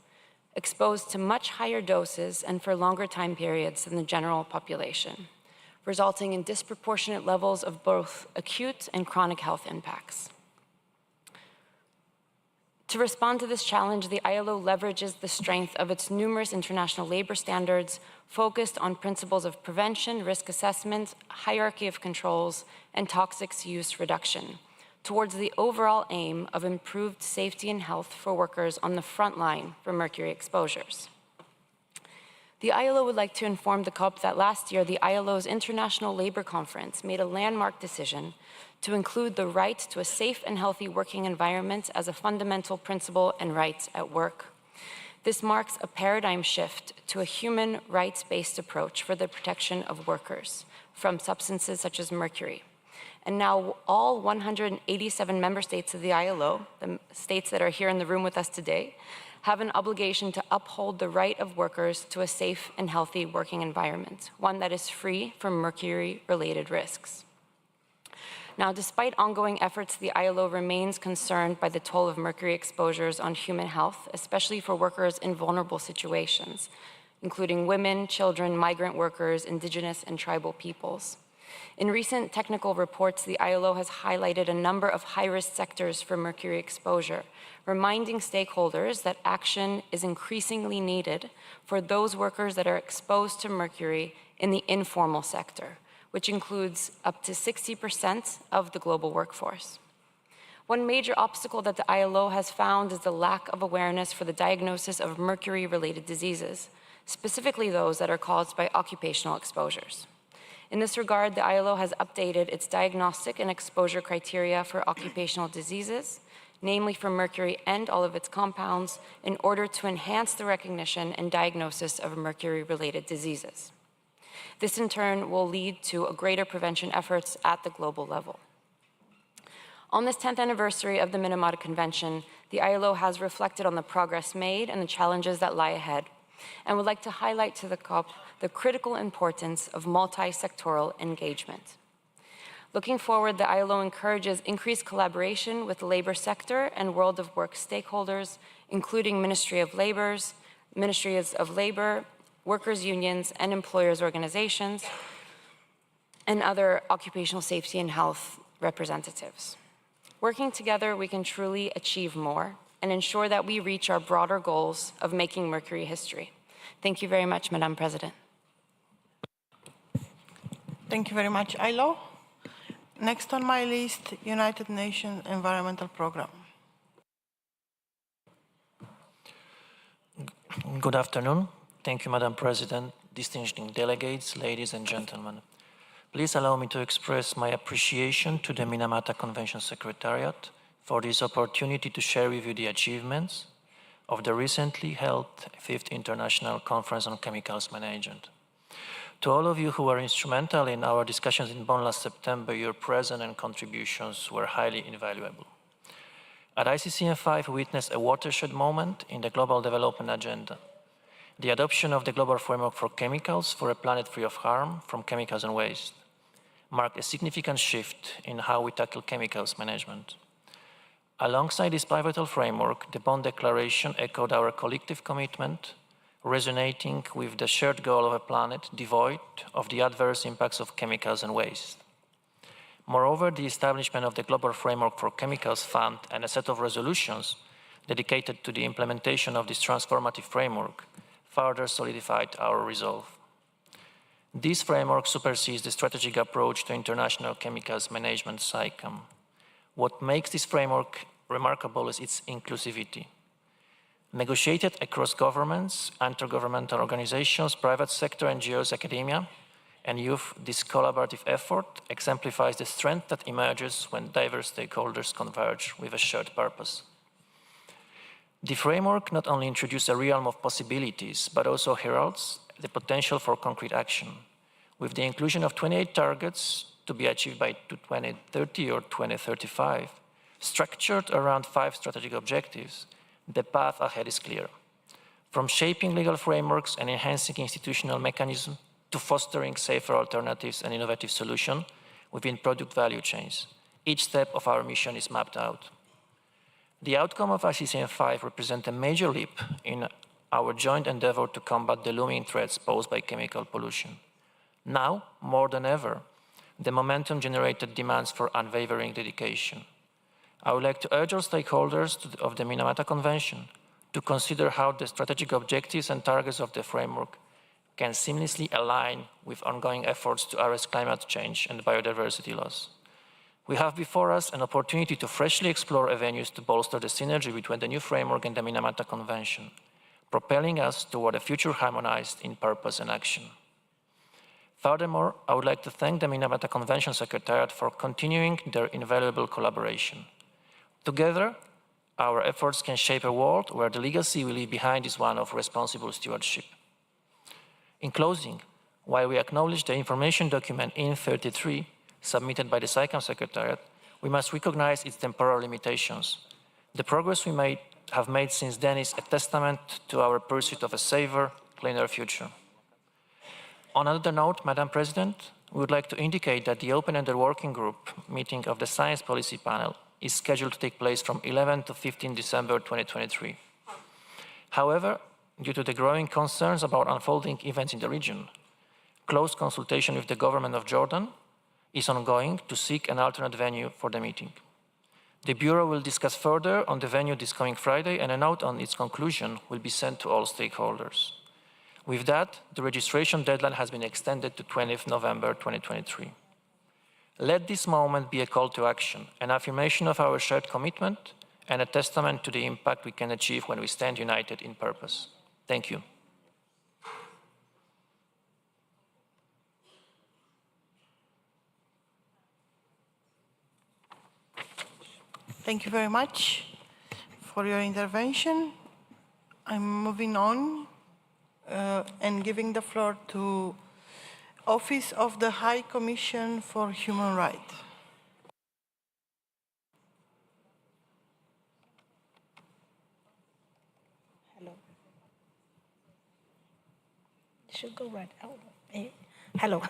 exposed to much higher doses and for longer time periods than the general population, resulting in disproportionate levels of both acute and chronic health impacts. To respond to this challenge, the ILO leverages the strength of its numerous international labor standards focused on principles of prevention, risk assessment, hierarchy of controls, and toxics use reduction, towards the overall aim of improved safety and health for workers on the front line for mercury exposures. The ILO would like to inform the COP that last year, the ILO's International Labor Conference made a landmark decision to include the right to a safe and healthy working environment as a fundamental principle and right at work. This marks a paradigm shift to a human rights-based approach for the protection of workers from substances such as mercury. And now all 187 member states of the ILO, the states that are here in the room with us today, have an obligation to uphold the right of workers to a safe and healthy working environment, one that is free from mercury-related risks. Now, despite ongoing efforts, the ILO remains concerned by the toll of mercury exposures on human health, especially for workers in vulnerable situations, including women, children, migrant workers, indigenous and tribal peoples. In recent technical reports, the ILO has highlighted a number of high-risk sectors for mercury exposure, reminding stakeholders that action is increasingly needed for those workers that are exposed to mercury in the informal sector, which includes up to 60% of the global workforce. One major obstacle that the ILO has found is the lack of awareness for the diagnosis of mercury-related diseases, specifically those that are caused by occupational exposures. In this regard, the ILO has updated its diagnostic and exposure criteria for occupational diseases, namely for mercury and all of its compounds, in order to enhance the recognition and diagnosis of mercury-related diseases. This, in turn, will lead to a greater prevention efforts at the global level. On this 10th anniversary of the Minamata Convention, the ILO has reflected on the progress made and the challenges that lie ahead, and would like to highlight to the COP the critical importance of multi-sectoral engagement. Looking forward, the ILO encourages increased collaboration with the labor sector and world of work stakeholders, including Ministries of Labor, workers' unions, and employers' organizations, and other occupational safety and health representatives. Working together, we can truly achieve more and ensure that we reach our broader goals of making mercury history. Thank you very much, Madam President. Thank you very much, ILO. Next on my list, United Nations Environmental Programme. Good afternoon. Thank you, Madam President, distinguished delegates, ladies and gentlemen. Please allow me to express my appreciation to the Minamata Convention Secretariat for this opportunity to share with you the achievements of the recently held 5th International Conference on Chemicals Management. To all of you who were instrumental in our discussions in Bonn last September, your presence and contributions were highly invaluable. At ICCN5, we witnessed a watershed moment in the global development agenda. The adoption of the Global Framework for Chemicals for a planet free of harm from chemicals and waste marked a significant shift in how we tackle chemicals management. Alongside this pivotal framework, the Bonn Declaration echoed our collective commitment, resonating with the shared goal of a planet devoid of the adverse impacts of chemicals and waste. Moreover, the establishment of the Global Framework for Chemicals Fund and a set of resolutions dedicated to the implementation of this transformative framework further solidified our resolve. This framework supersedes the strategic approach to international chemicals management, SICAM. What makes this framework remarkable is its inclusivity. Negotiated across governments, intergovernmental organizations, private sector, NGOs, academia, and youth, this collaborative effort exemplifies the strength that emerges when diverse stakeholders converge with a shared purpose. The framework not only introduces a realm of possibilities, but also heralds the potential for concrete action, with the inclusion of 28 targets to be achieved by 2030 or 2035, structured around 5 strategic objectives. The path ahead is clear. From shaping legal frameworks and enhancing institutional mechanisms to fostering safer alternatives and innovative solutions within product value chains, each step of our mission is mapped out. The outcome of ICCN5 represents a major leap in our joint endeavor to combat the looming threats posed by chemical pollution. Now, more than ever, the momentum generated demands for unwavering dedication. I would like to urge all stakeholders of the Minamata Convention to consider how the strategic objectives and targets of the framework can seamlessly align with ongoing efforts to arrest climate change and biodiversity loss. We have before us an opportunity to freshly explore avenues to bolster the synergy between the new framework and the Minamata Convention, propelling us toward a future harmonized in purpose and action. Furthermore, I would like to thank the Minamata Convention Secretariat for continuing their invaluable collaboration. Together, our efforts can shape a world where the legacy we leave behind is one of responsible stewardship. In closing, while we acknowledge the information document IN33 submitted by the SICAM Secretariat, we must recognize its temporal limitations. The progress we have made since then is a testament to our pursuit of a safer, cleaner future. On another note, Madam President, we would like to indicate that the open-ended working group meeting of the Science Policy Panel is scheduled to take place from 11 to 15 December 2023. However, due to the growing concerns about unfolding events in the region, close consultation with the government of Jordan is ongoing to seek an alternate venue for the meeting. The Bureau will discuss further on the venue this coming Friday, and a note on its conclusion will be sent to all stakeholders. With that, the registration deadline has been extended to 20th November 2023. Let this moment be a call to action, an affirmation of our shared commitment, and a testament to the impact we can achieve when we stand united in purpose. Thank you. Thank you very much for your intervention. I'm moving on and giving the floor to Office of the High Commission for Human Rights. Hello. You should go right out. Hello.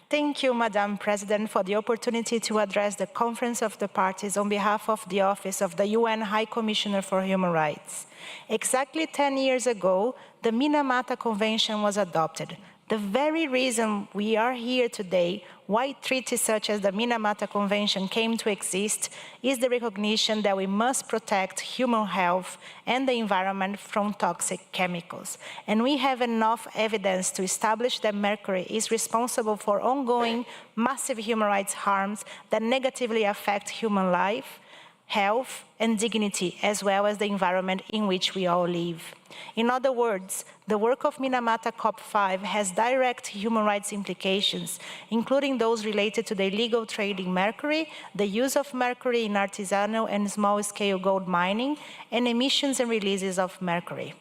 Thank you, Madam President, for the opportunity to address the Conference of the Parties on behalf of the Office of the UN High Commissioner for Human Rights. Exactly 10 years ago, the Minamata Convention was adopted. The very reason we are here today, why treaties such as the Minamata Convention came to exist, is the recognition that we must protect human health and the environment from toxic chemicals. And we have enough evidence to establish that mercury is responsible for ongoing massive human rights harms that negatively affect human life, health, and dignity, as well as the environment in which we all live. In other words, the work of Minamata COP5 has direct human rights implications, including those related to the illegal trade in mercury, the use of mercury in artisanal and small-scale gold mining, and emissions and releases of mercury.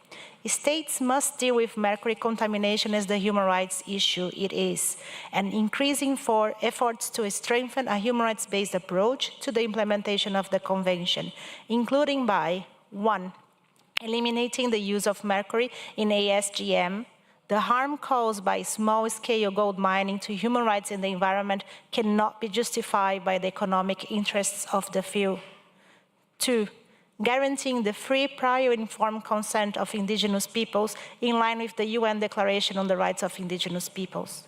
States must deal with mercury contamination as the human rights issue it is, and increasing for efforts to strengthen a human rights-based approach to the implementation of the Convention, including by 1. Eliminating the use of mercury in ASGM. The harm caused by small-scale gold mining to human rights and the environment cannot be justified by the economic interests of the few. 2. Guaranteeing the free, prior, informed consent of indigenous peoples in line with the UN Declaration on the Rights of Indigenous Peoples.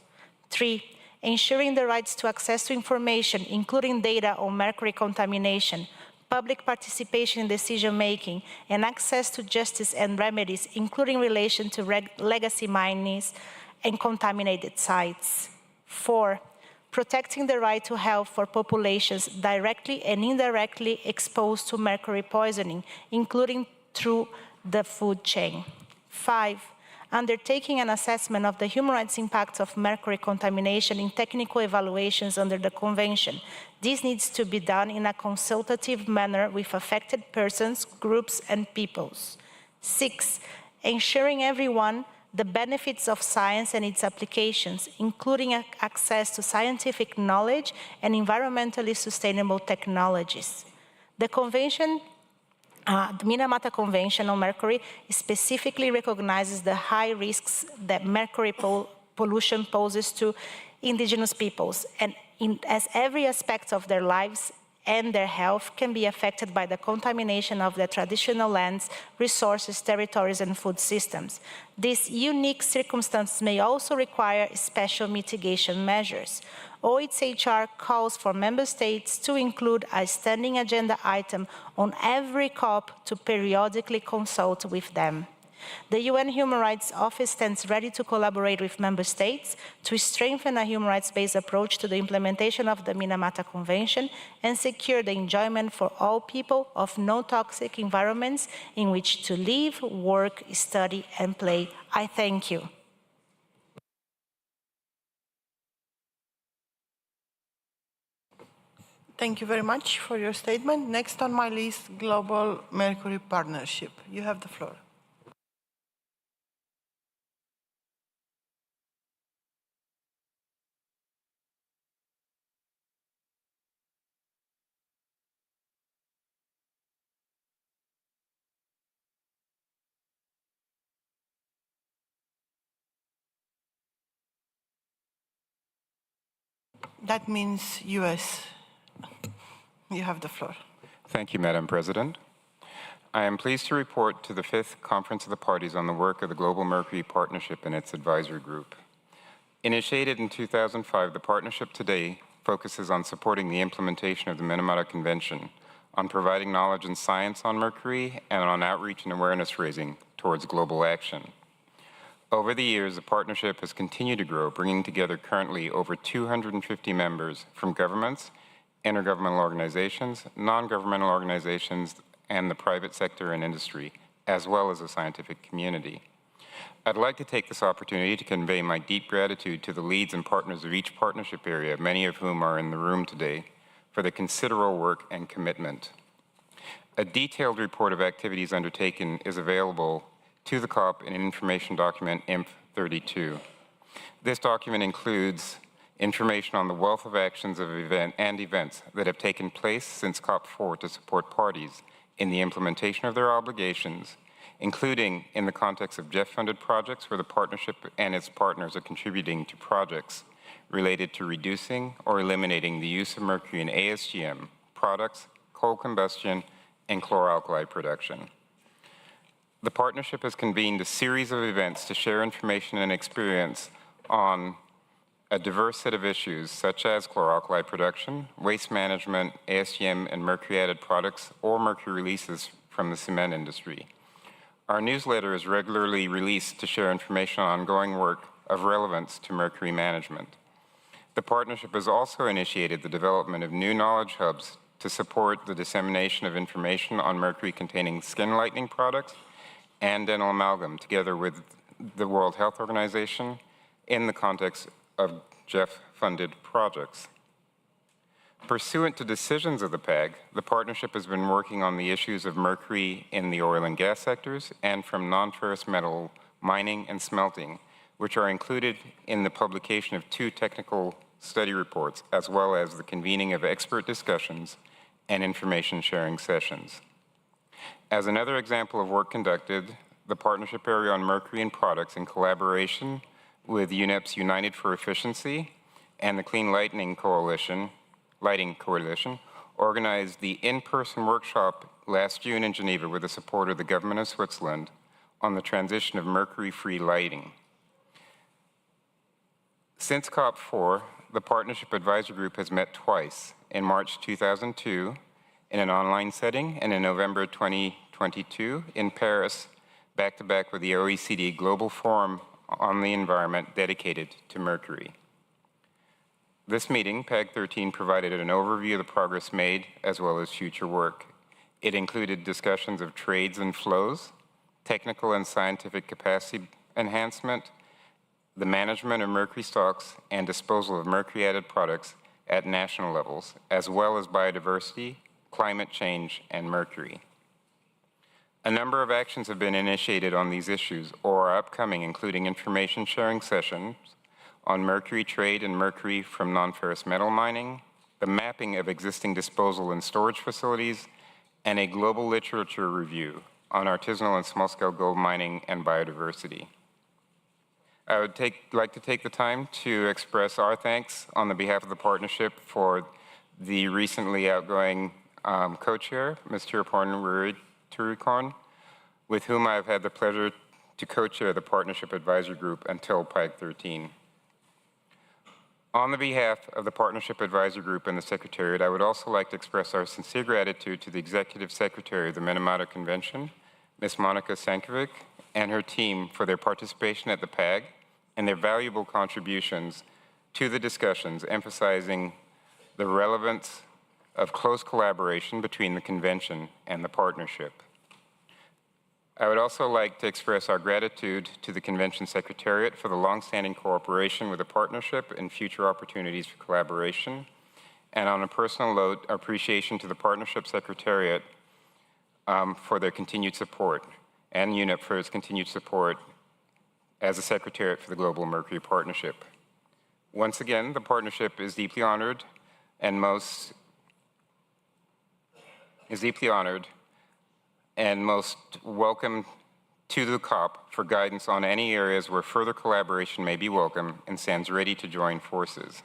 3. Ensuring the rights to access to information, including data on mercury contamination, public participation in decision-making, and access to justice and remedies, including relation to legacy mines and contaminated sites. 4. Protecting the right to health for populations directly and indirectly exposed to mercury poisoning, including through the food chain. 5. Undertaking an assessment of the human rights impacts of mercury contamination in technical evaluations under the Convention. This needs to be done in a consultative manner with affected persons, groups, and peoples. 6. Ensuring everyone the benefits of science and its applications, including access to scientific knowledge and environmentally sustainable technologies. The Convention, the Minamata Convention on Mercury specifically recognizes the high risks that mercury pollution poses to indigenous peoples, and as every aspect of their lives and their health can be affected by the contamination of their traditional lands, resources, territories, and food systems. These unique circumstances may also require special mitigation measures. OHCHR calls for member states to include a standing agenda item on every COP to periodically consult with them. The UN Human Rights Office stands ready to collaborate with member states to strengthen a human rights-based approach to the implementation of the Minamata Convention and secure the enjoyment for all people of no-toxic environments in which to live, work, study, and play. I thank you. Thank you very much for your statement. Next on my list, Global Mercury Partnership. You have the floor. That means US. You have the floor. Thank you, Madam President. I am pleased to report to the 5th Conference of the Parties on the work of the Global Mercury Partnership and its advisory group. Initiated in 2005, the partnership today focuses on supporting the implementation of the Minamata Convention, on providing knowledge and science on mercury, and on outreach and awareness raising towards global action. Over the years, the partnership has continued to grow, bringing together currently over 250 members from governments, intergovernmental organizations, non-governmental organizations, and the private sector and industry, as well as the scientific community. I'd like to take this opportunity to convey my deep gratitude to the leads and partners of each partnership area, many of whom are in the room today, for their considerable work and commitment. A detailed report of activities undertaken is available to the COP in an information document IMF 32. This document includes information on the wealth of actions of events that have taken place since COP4 to support parties in the implementation of their obligations, including in the context of JEF-funded projects where the partnership and its partners are contributing to projects related to reducing or eliminating the use of mercury in ASGM products, coal combustion, and chlor-alkali production. The partnership has convened a series of events to share information and experience on a diverse set of issues such as chlor-alkali production, waste management, ASGM and mercury-added products, or mercury releases from the cement industry. Our newsletter is regularly released to share information on ongoing work of relevance to mercury management. The partnership has also initiated the development of new knowledge hubs to support the dissemination of information on mercury-containing skin lightening products and dental amalgam, together with the World Health Organization, in the context of JEF-funded projects. Pursuant to decisions of the PAG, the partnership has been working on the issues of mercury in the oil and gas sectors and from non-ferrous metal mining and smelting, which are included in the publication of 2 technical study reports, as well as the convening of expert discussions and information sharing sessions. As another example of work conducted, the partnership area on mercury and products, in collaboration with UNEP's United for Efficiency and the Clean Lighting Coalition, organized the in-person workshop last June in Geneva with the support of the government of Switzerland on the transition of mercury-free lighting. Since COP4, the Partnership Advisory Group has met twice, in March 2002 in an online setting, and in November 2022 in Paris, back-to-back with the OECD Global Forum on the Environment dedicated to mercury. This meeting, PAG 13, provided an overview of the progress made as well as future work. It included discussions of trades and flows, technical and scientific capacity enhancement, the management of mercury stocks, and disposal of mercury-added products at national levels, as well as biodiversity, climate change, and mercury. A number of actions have been initiated on these issues or are upcoming, including information sharing sessions on mercury trade and mercury from non-ferrous metal mining, the mapping of existing disposal and storage facilities, and a global literature review on artisanal and small-scale gold mining and biodiversity. I would like to take the time to express our thanks on the behalf of the partnership for the recently outgoing co-chair, Mr. Porn Turikon, with whom I've had the pleasure to co-chair the Partnership Advisory Group until PAG 13. On the behalf of the Partnership Advisory Group and the Secretariat, I would also like to express our sincere gratitude to the Executive Secretary of the Minamata Convention, Ms. Monica Sankovic, and her team for their participation at the PAG and their valuable contributions to the discussions, emphasizing the relevance of close collaboration between the Convention and the Partnership. I would also like to express our gratitude to the Convention Secretariat for the longstanding cooperation with the Partnership and future opportunities for collaboration. And on a personal note, appreciation to the Partnership Secretariat for their continued support, and UNEP for its continued support as a Secretariat for the Global Mercury Partnership. Once again, the Partnership is deeply honored and most welcome to the COP for guidance on any areas where further collaboration may be welcome and stands ready to join forces.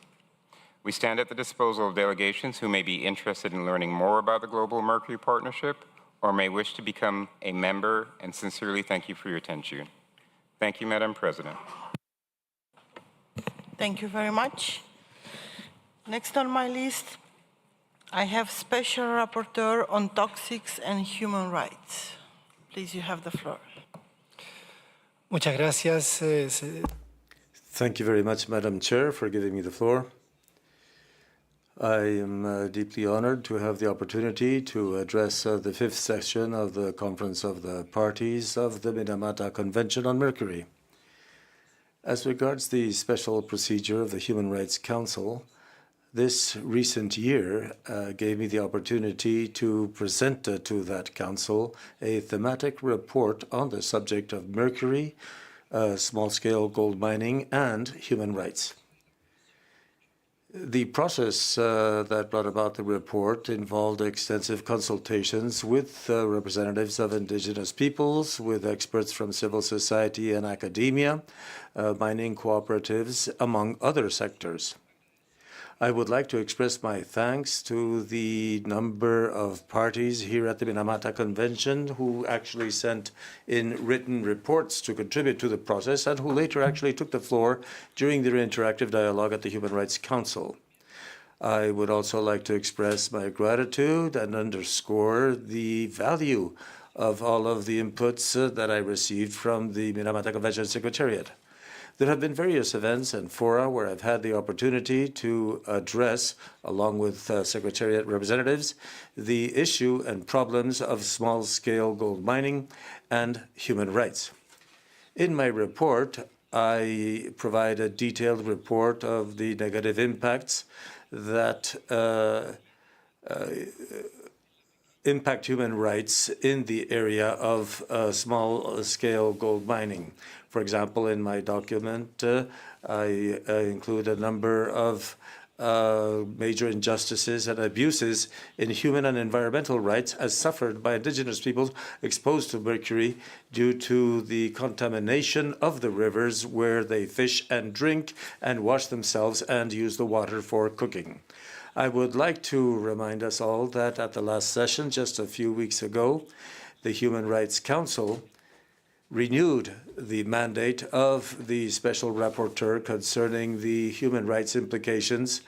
We stand at the disposal of delegations who may be interested in learning more about the Global Mercury Partnership or may wish to become a member, and sincerely thank you for your attention. Thank you, Madam President. Thank you very much. Next on my list, I have Special Rapporteur on Toxics and Human Rights. Please, you have the floor. Muchas gracias. Thank you very much, Madam Chair, for giving me the floor. I am deeply honored to have the opportunity to address the fifth session of the Conference of the Parties of the Minamata Convention on Mercury. As regards the special procedure of the Human Rights Council, this recent year gave me the opportunity to present to that council a thematic report on the subject of mercury, small-scale gold mining, and human rights. The process that brought about the report involved extensive consultations with representatives of indigenous peoples, with experts from civil society and academia, mining cooperatives, among other sectors. I would like to express my thanks to the number of parties here at the Minamata Convention who actually sent in written reports to contribute to the process and who later actually took the floor during their interactive dialogue at the Human Rights Council. I would also like to express my gratitude and underscore the value of all of the inputs that I received from the Minamata Convention Secretariat. There have been various events and fora where I've had the opportunity to address, along with Secretariat representatives, the issue and problems of small-scale gold mining and human rights. In my report, I provide a detailed report of the negative impacts that impact human rights in the area of small-scale gold mining. For example, in my document, I include a number of major injustices and abuses in human and environmental rights as suffered by indigenous peoples exposed to mercury due to the contamination of the rivers where they fish and drink and wash themselves and use the water for cooking. I would like to remind us all that at the last session, just a few weeks ago, the Human Rights Council renewed the mandate of the Special Rapporteur concerning the human rights implications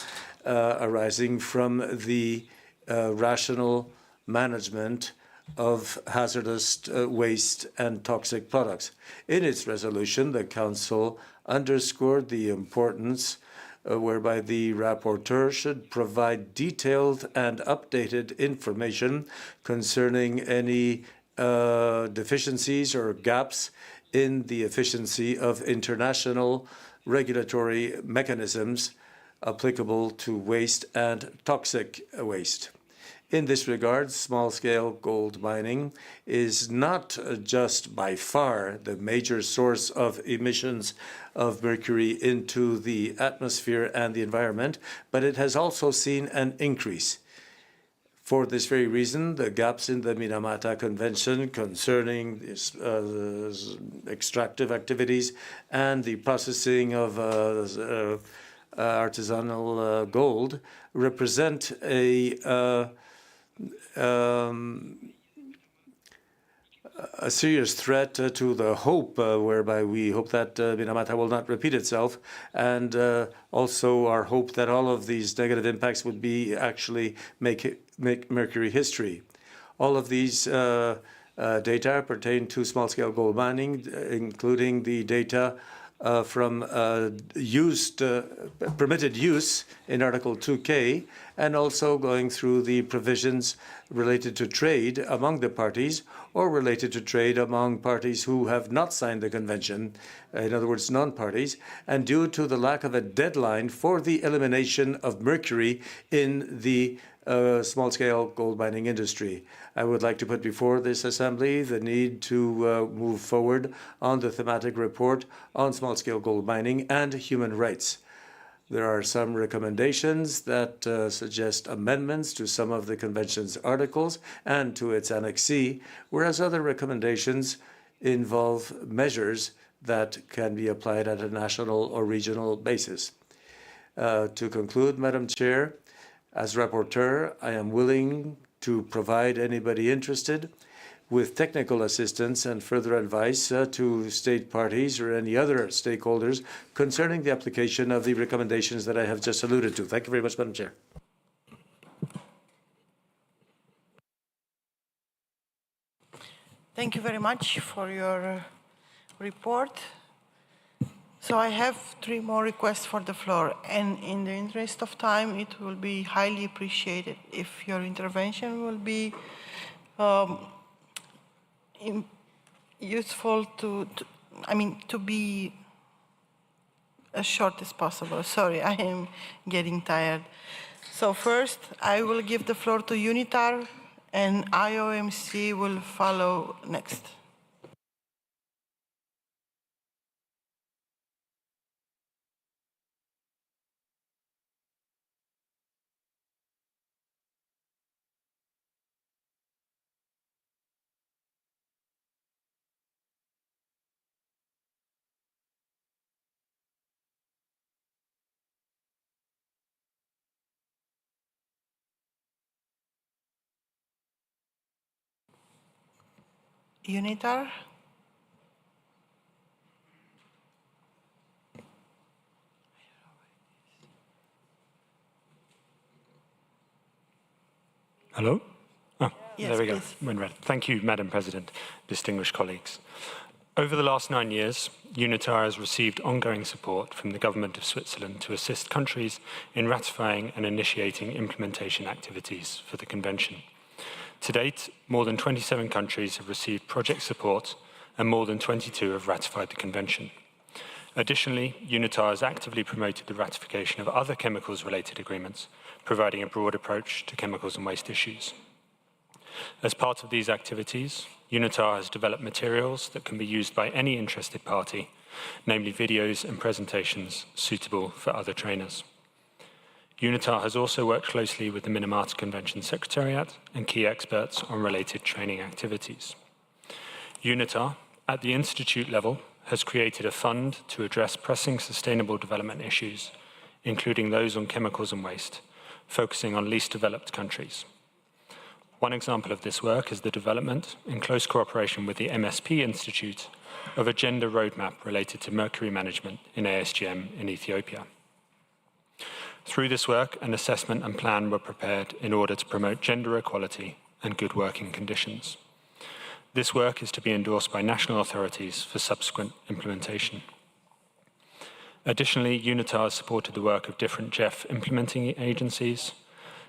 arising from the rational management of hazardous waste and toxic products. In its resolution, the Council underscored the importance whereby the rapporteur should provide detailed and updated information concerning any deficiencies or gaps in the efficiency of international regulatory mechanisms applicable to waste and toxic waste. In this regard, small-scale gold mining is not just by far the major source of emissions of mercury into the atmosphere and the environment, but it has also seen an increase. For this very reason, the gaps in the Minamata Convention concerning extractive activities and the processing of artisanal gold represent a serious threat to the hope, whereby we hope that Minamata will not repeat itself, and also our hope that all of these negative impacts would be actually make Mercury history. All of these data pertain to small-scale gold mining, including the data from permitted use in Article 2K, and also going through the provisions related to trade among the parties, or related to trade among parties who have not signed the convention, in other words, non-parties, and due to the lack of a deadline for the elimination of mercury in the small-scale gold mining industry. I would like to put before this Assembly the need to move forward on the thematic report on small-scale gold mining and human rights. There are some recommendations that suggest amendments to some of the Convention's articles and to its Annex C, whereas other recommendations involve measures that can be applied at a national or regional basis. To conclude, Madam Chair, as rapporteur, I am willing to provide anybody interested with technical assistance and further advice to state parties or any other stakeholders concerning the application of the recommendations that I have just alluded to. Thank you very much, Madam Chair. Thank you very much for your report. So I have 3 more requests for the floor, and in the interest of time, it will be highly appreciated if your intervention will be useful to be as short as possible. Sorry, I am getting tired. So first, I will give the floor to UNITAR, and IOMC will follow next. UNITAR? Hello? Oh, Yes, there we go. please. When ready. Thank you, Madam President, distinguished colleagues. Over the last 9 years, UNITAR has received ongoing support from the Government of Switzerland to assist countries in ratifying and initiating implementation activities for the Convention. To date, more than 27 countries have received project support and more than 22 have ratified the Convention. Additionally, UNITAR has actively promoted the ratification of other chemicals-related agreements, providing a broad approach to chemicals and waste issues. As part of these activities, UNITAR has developed materials that can be used by any interested party, namely videos and presentations suitable for other trainers. UNITAR has also worked closely with the Minamata Convention Secretariat and key experts on related training activities. UNITAR, at the institute level, has created a fund to address pressing sustainable development issues, including those on chemicals and waste, focusing on least developed countries. One example of this work is the development, in close cooperation with the MSP Institute, of a gender roadmap related to mercury management in ASGM in Ethiopia. Through this work, an assessment and plan were prepared in order to promote gender equality and good working conditions. This work is to be endorsed by national authorities for subsequent implementation. Additionally, UNITAR has supported the work of different GEF implementing agencies.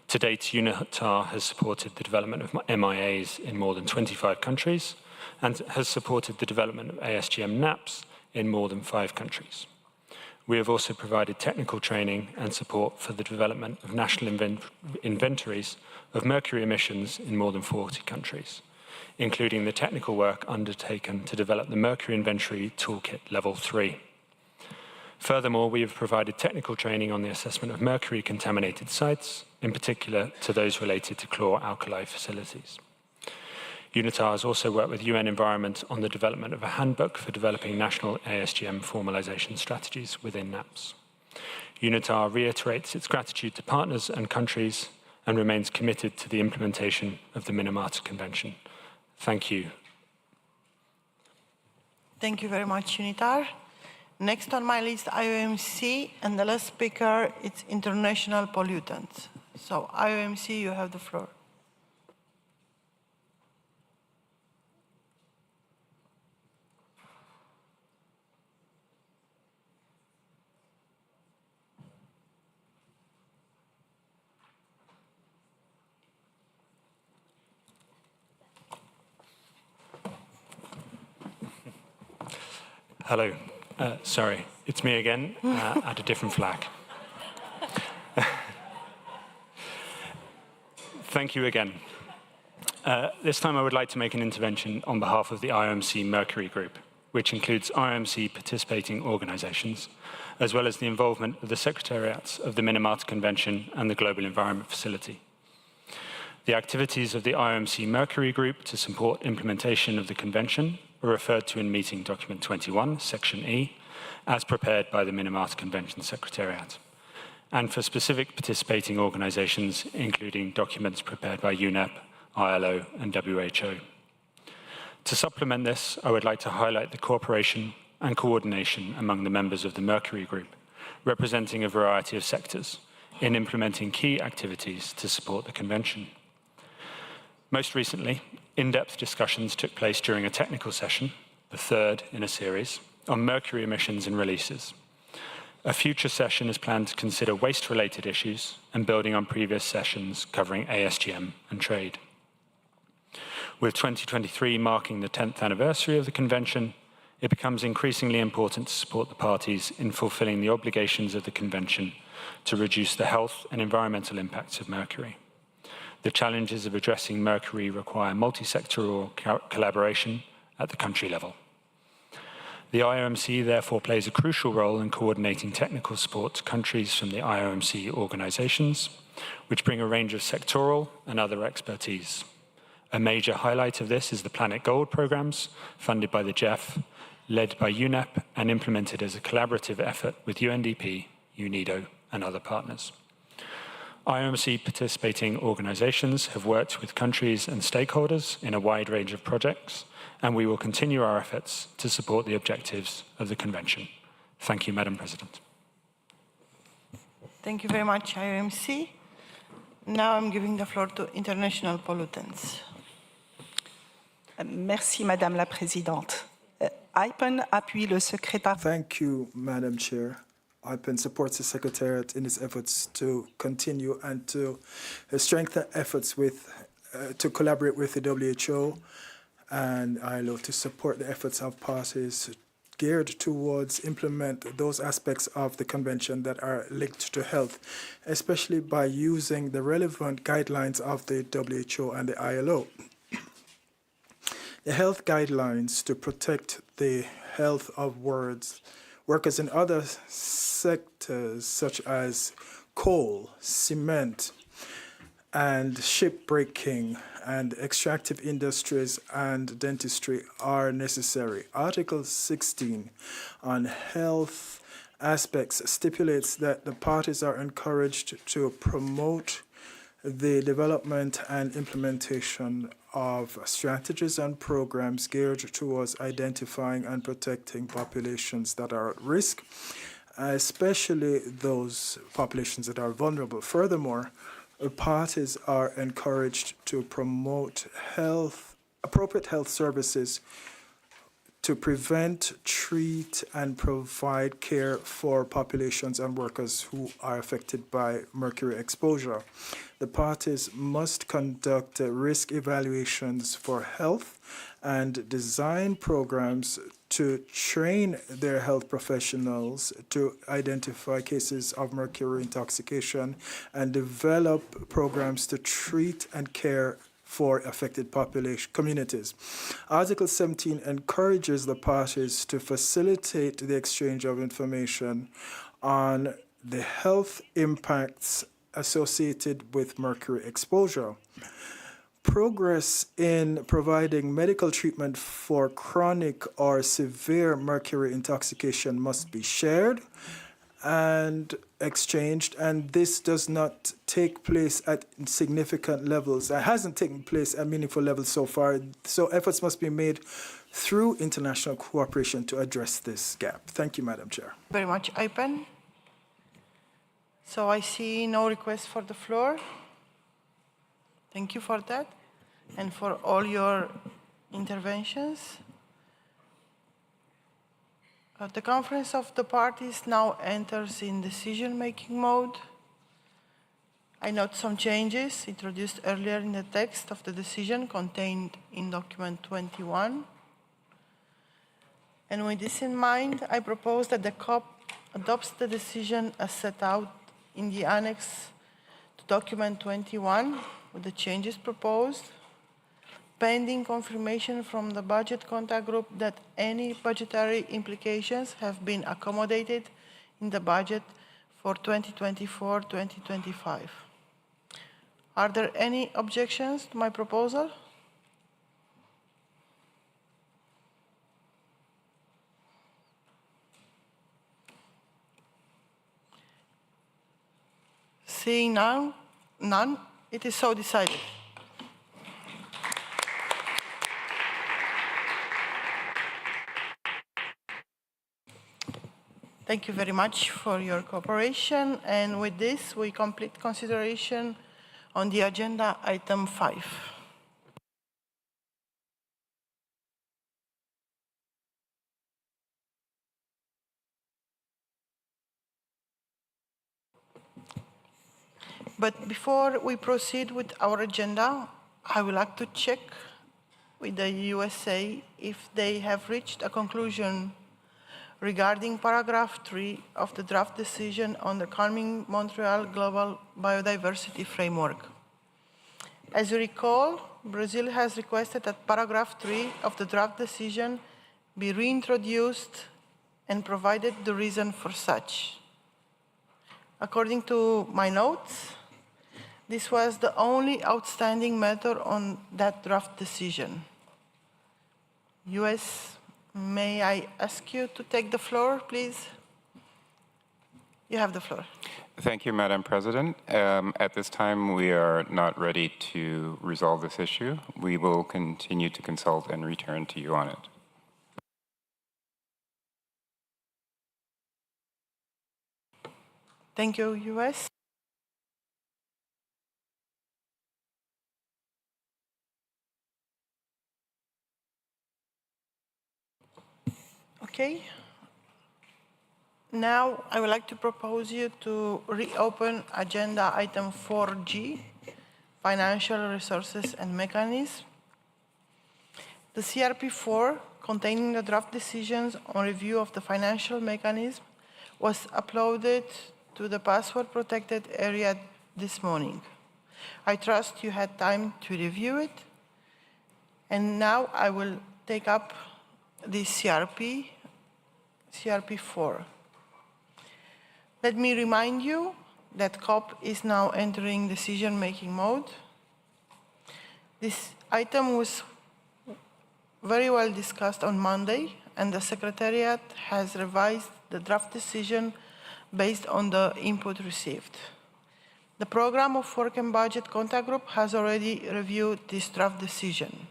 To date, UNITAR has supported the development of MIAs in more than 25 countries and has supported the development of ASGM NAPs in more than 5 countries. We have also provided technical training and support for the development of national inventories of mercury emissions in more than 40 countries, including the technical work undertaken to develop the Mercury Inventory Toolkit Level 3. Furthermore, we have provided technical training on the assessment of mercury-contaminated sites, in particular to those related to chlor-alkali facilities. UNITAR has also worked with UN Environment on the development of a handbook for developing national ASGM formalization strategies within NAPS. UNITAR reiterates its gratitude to partners and countries and remains committed to the implementation of the Minamata Convention. Thank you. Thank you very much, UNITAR. Next on my list, IOMC, and the last speaker, it's international pollutants. So IOMC, you have the floor. Hello. Sorry, it's me again at a different flag. Thank you again. This time I would like to make an intervention on behalf of the IOMC Mercury Group, which includes IOMC participating organizations, as well as the involvement of the Secretariats of the Minamata Convention and the Global Environment Facility. The activities of the IOMC Mercury Group to support implementation of the Convention are referred to in Meeting Document 21, Section E, as prepared by the Minamata Convention Secretariat, and for specific participating organizations, including documents prepared by UNEP, ILO, and WHO. To supplement this, I would like to highlight the cooperation and coordination among the members of the Mercury Group, representing a variety of sectors, in implementing key activities to support the Convention. Most recently, in-depth discussions took place during a technical session, the third in a series, on mercury emissions and releases. A future session is planned to consider waste-related issues and building on previous sessions covering ASGM and trade. With 2023 marking the 10th anniversary of the Convention, it becomes increasingly important to support the parties in fulfilling the obligations of the Convention to reduce the health and environmental impacts of mercury. The challenges of addressing mercury require multi-sectoral collaboration at the country level. The IOMC therefore plays a crucial role in coordinating technical support to countries from the IOMC organizations, which bring a range of sectoral and other expertise. A major highlight of this is the Planet Gold programs, funded by the GEF, led by UNEP and implemented as a collaborative effort with UNDP, UNIDO, and other partners. IOMC participating organizations have worked with countries and stakeholders in a wide range of projects, and we will continue our efforts to support the objectives of the Convention. Thank you, Madam President. Thank you very much, IOMC. Now I'm giving the floor to international pollutants. Merci, Madame la Présidente. IPEN appuie le secrétaire. Thank you, Madam Chair. IPEN supports the Secretariat in its efforts to continue and to strengthen efforts to collaborate with the WHO and ILO to support the efforts of parties geared towards implement those aspects of the Convention that are linked to health, especially by using the relevant guidelines of the WHO and the ILO. The health guidelines to protect the health of workers in other sectors such as coal, cement, and shipbreaking and extractive industries and dentistry are necessary. Article 16 on health aspects stipulates that the parties are encouraged to promote the development and implementation of strategies and programs geared towards identifying and protecting populations that are at risk, especially those populations that are vulnerable. Furthermore, parties are encouraged to promote appropriate health services to prevent, treat, and provide care for populations and workers who are affected by mercury exposure. The parties must conduct risk evaluations for health and design programs to train their health professionals to identify cases of mercury intoxication and develop programs to treat and care for affected communities. Article 17 encourages the parties to facilitate the exchange of information on the health impacts associated with mercury exposure. Progress in providing medical treatment for chronic or severe mercury intoxication must be shared, and exchanged, and this does not take place at significant levels. It hasn't taken place at meaningful levels so far, so efforts must be made through international cooperation to address this gap. Thank you, Madam Chair. Very much, Ipan. So I see no request for the floor. Thank you for that and for all your interventions. The Conference of the Parties now enters in decision-making mode. I note some changes introduced earlier in the text of the decision contained in document 21. And with this in mind, I propose that the COP adopts the decision as set out in the annex to document 21 with the changes proposed, pending confirmation from the budget contact group that any budgetary implications have been accommodated in the budget for 2024-2025. Are there any objections to my proposal? Seeing none, it is so decided. Thank you very much for your cooperation. And with this, we complete consideration on the agenda item 5. But before we proceed with our agenda, I would like to check with the USA if they have reached a conclusion regarding paragraph 3 of the draft decision on the Calming Montreal Global Biodiversity Framework. As you recall, Brazil has requested that paragraph 3 of the draft decision be reintroduced and provided the reason for such. According to my notes, this was the only outstanding matter on that draft decision. US, may I ask you to take the floor, please? You have the floor. Thank you, Madam President. At this time, we are not ready to resolve this issue. We will continue to consult and return to you on it. Thank you, US. Okay. Now, I would like to propose you to reopen agenda item 4G, financial resources and mechanisms. The CRP4, containing the draft decisions on review of the financial mechanism, was uploaded to the password-protected area this morning. I trust you had time to review it. And now I will take up the CRP4. Let me remind you that COP is now entering decision-making mode. This item was very well discussed on Monday, and the Secretariat has revised the draft decision based on the input received. The Program of Work and Budget Contact Group has already reviewed this draft decision.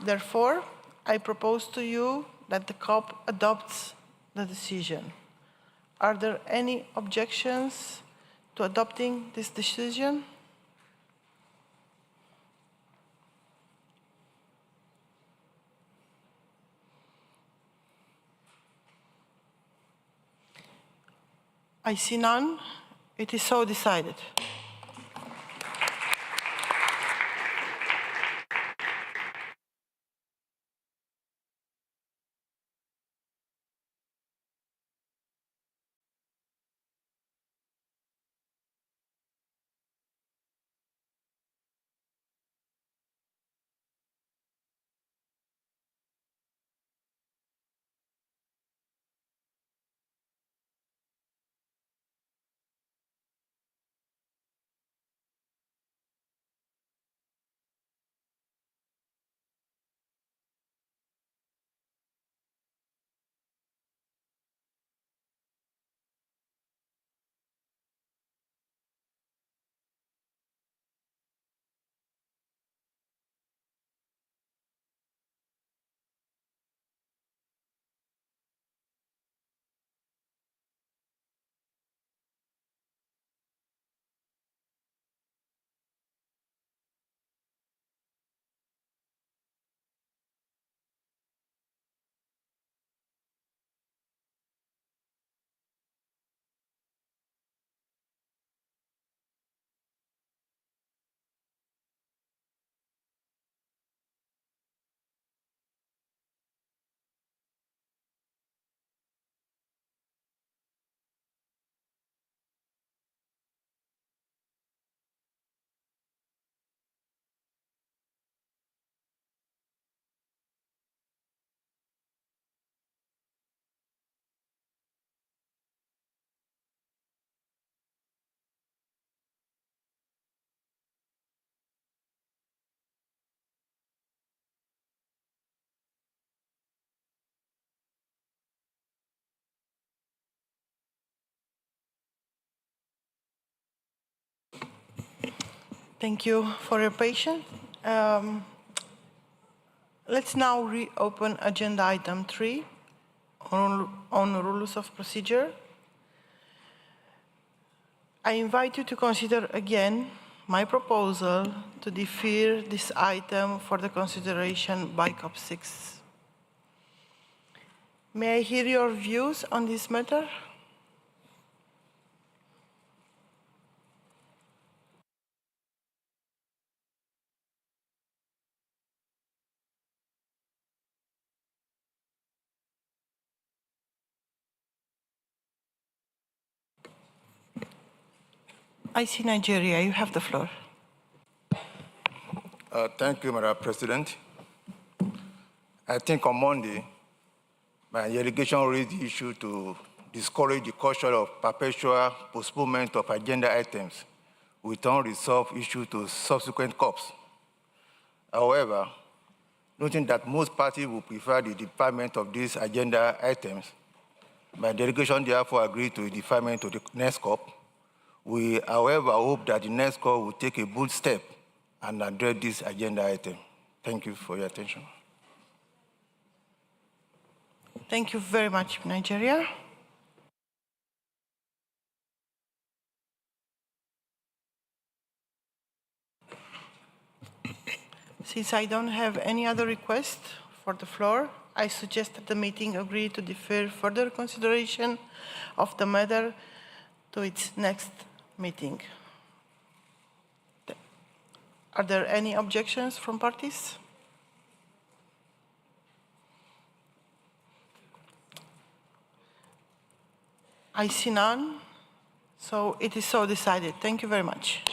Therefore, I propose to you that the COP adopts the decision. Are there any objections to adopting this decision? I see none. It is so decided. Thank you for your patience. Let's now reopen agenda item 3 on rules of procedure. I invite you to consider again my proposal to defer this item for the consideration by COP6. May I hear your views on this matter? I see Nigeria. You have the floor. Thank you, Madam President. I think on Monday, my delegation raised the issue to discourage the culture of perpetual postponement of agenda items with unresolved issues to subsequent COPs. However, noting that most parties will prefer the deferment of these agenda items, my delegation therefore agreed to the deferment to the next COP. We, however, hope that the next COP will take a bold step and address this agenda item. Thank you for your attention. Thank you very much, Nigeria. Since I don't have any other request for the floor, I suggest that the meeting agree to defer further consideration of the matter to its next meeting. Are there any objections from parties? I see none, so it is so decided. Thank you very much.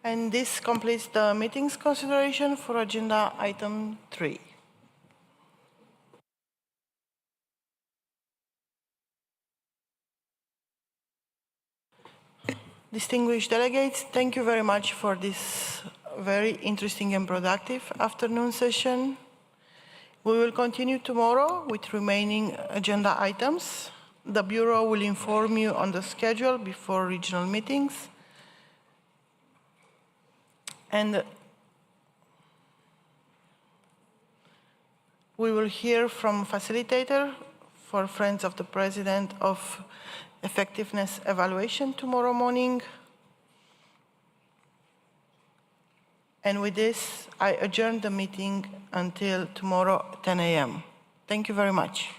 And this completes the meeting's consideration for agenda item 3. Distinguished delegates, thank you very much for this very interesting and productive afternoon session. We will continue tomorrow with remaining agenda items. The Bureau will inform you on the schedule before regional meetings. And we will hear from facilitator for Friends of the President of Effectiveness Evaluation tomorrow morning. And with this, I adjourn the meeting until tomorrow, 10 a.m. Thank you very much.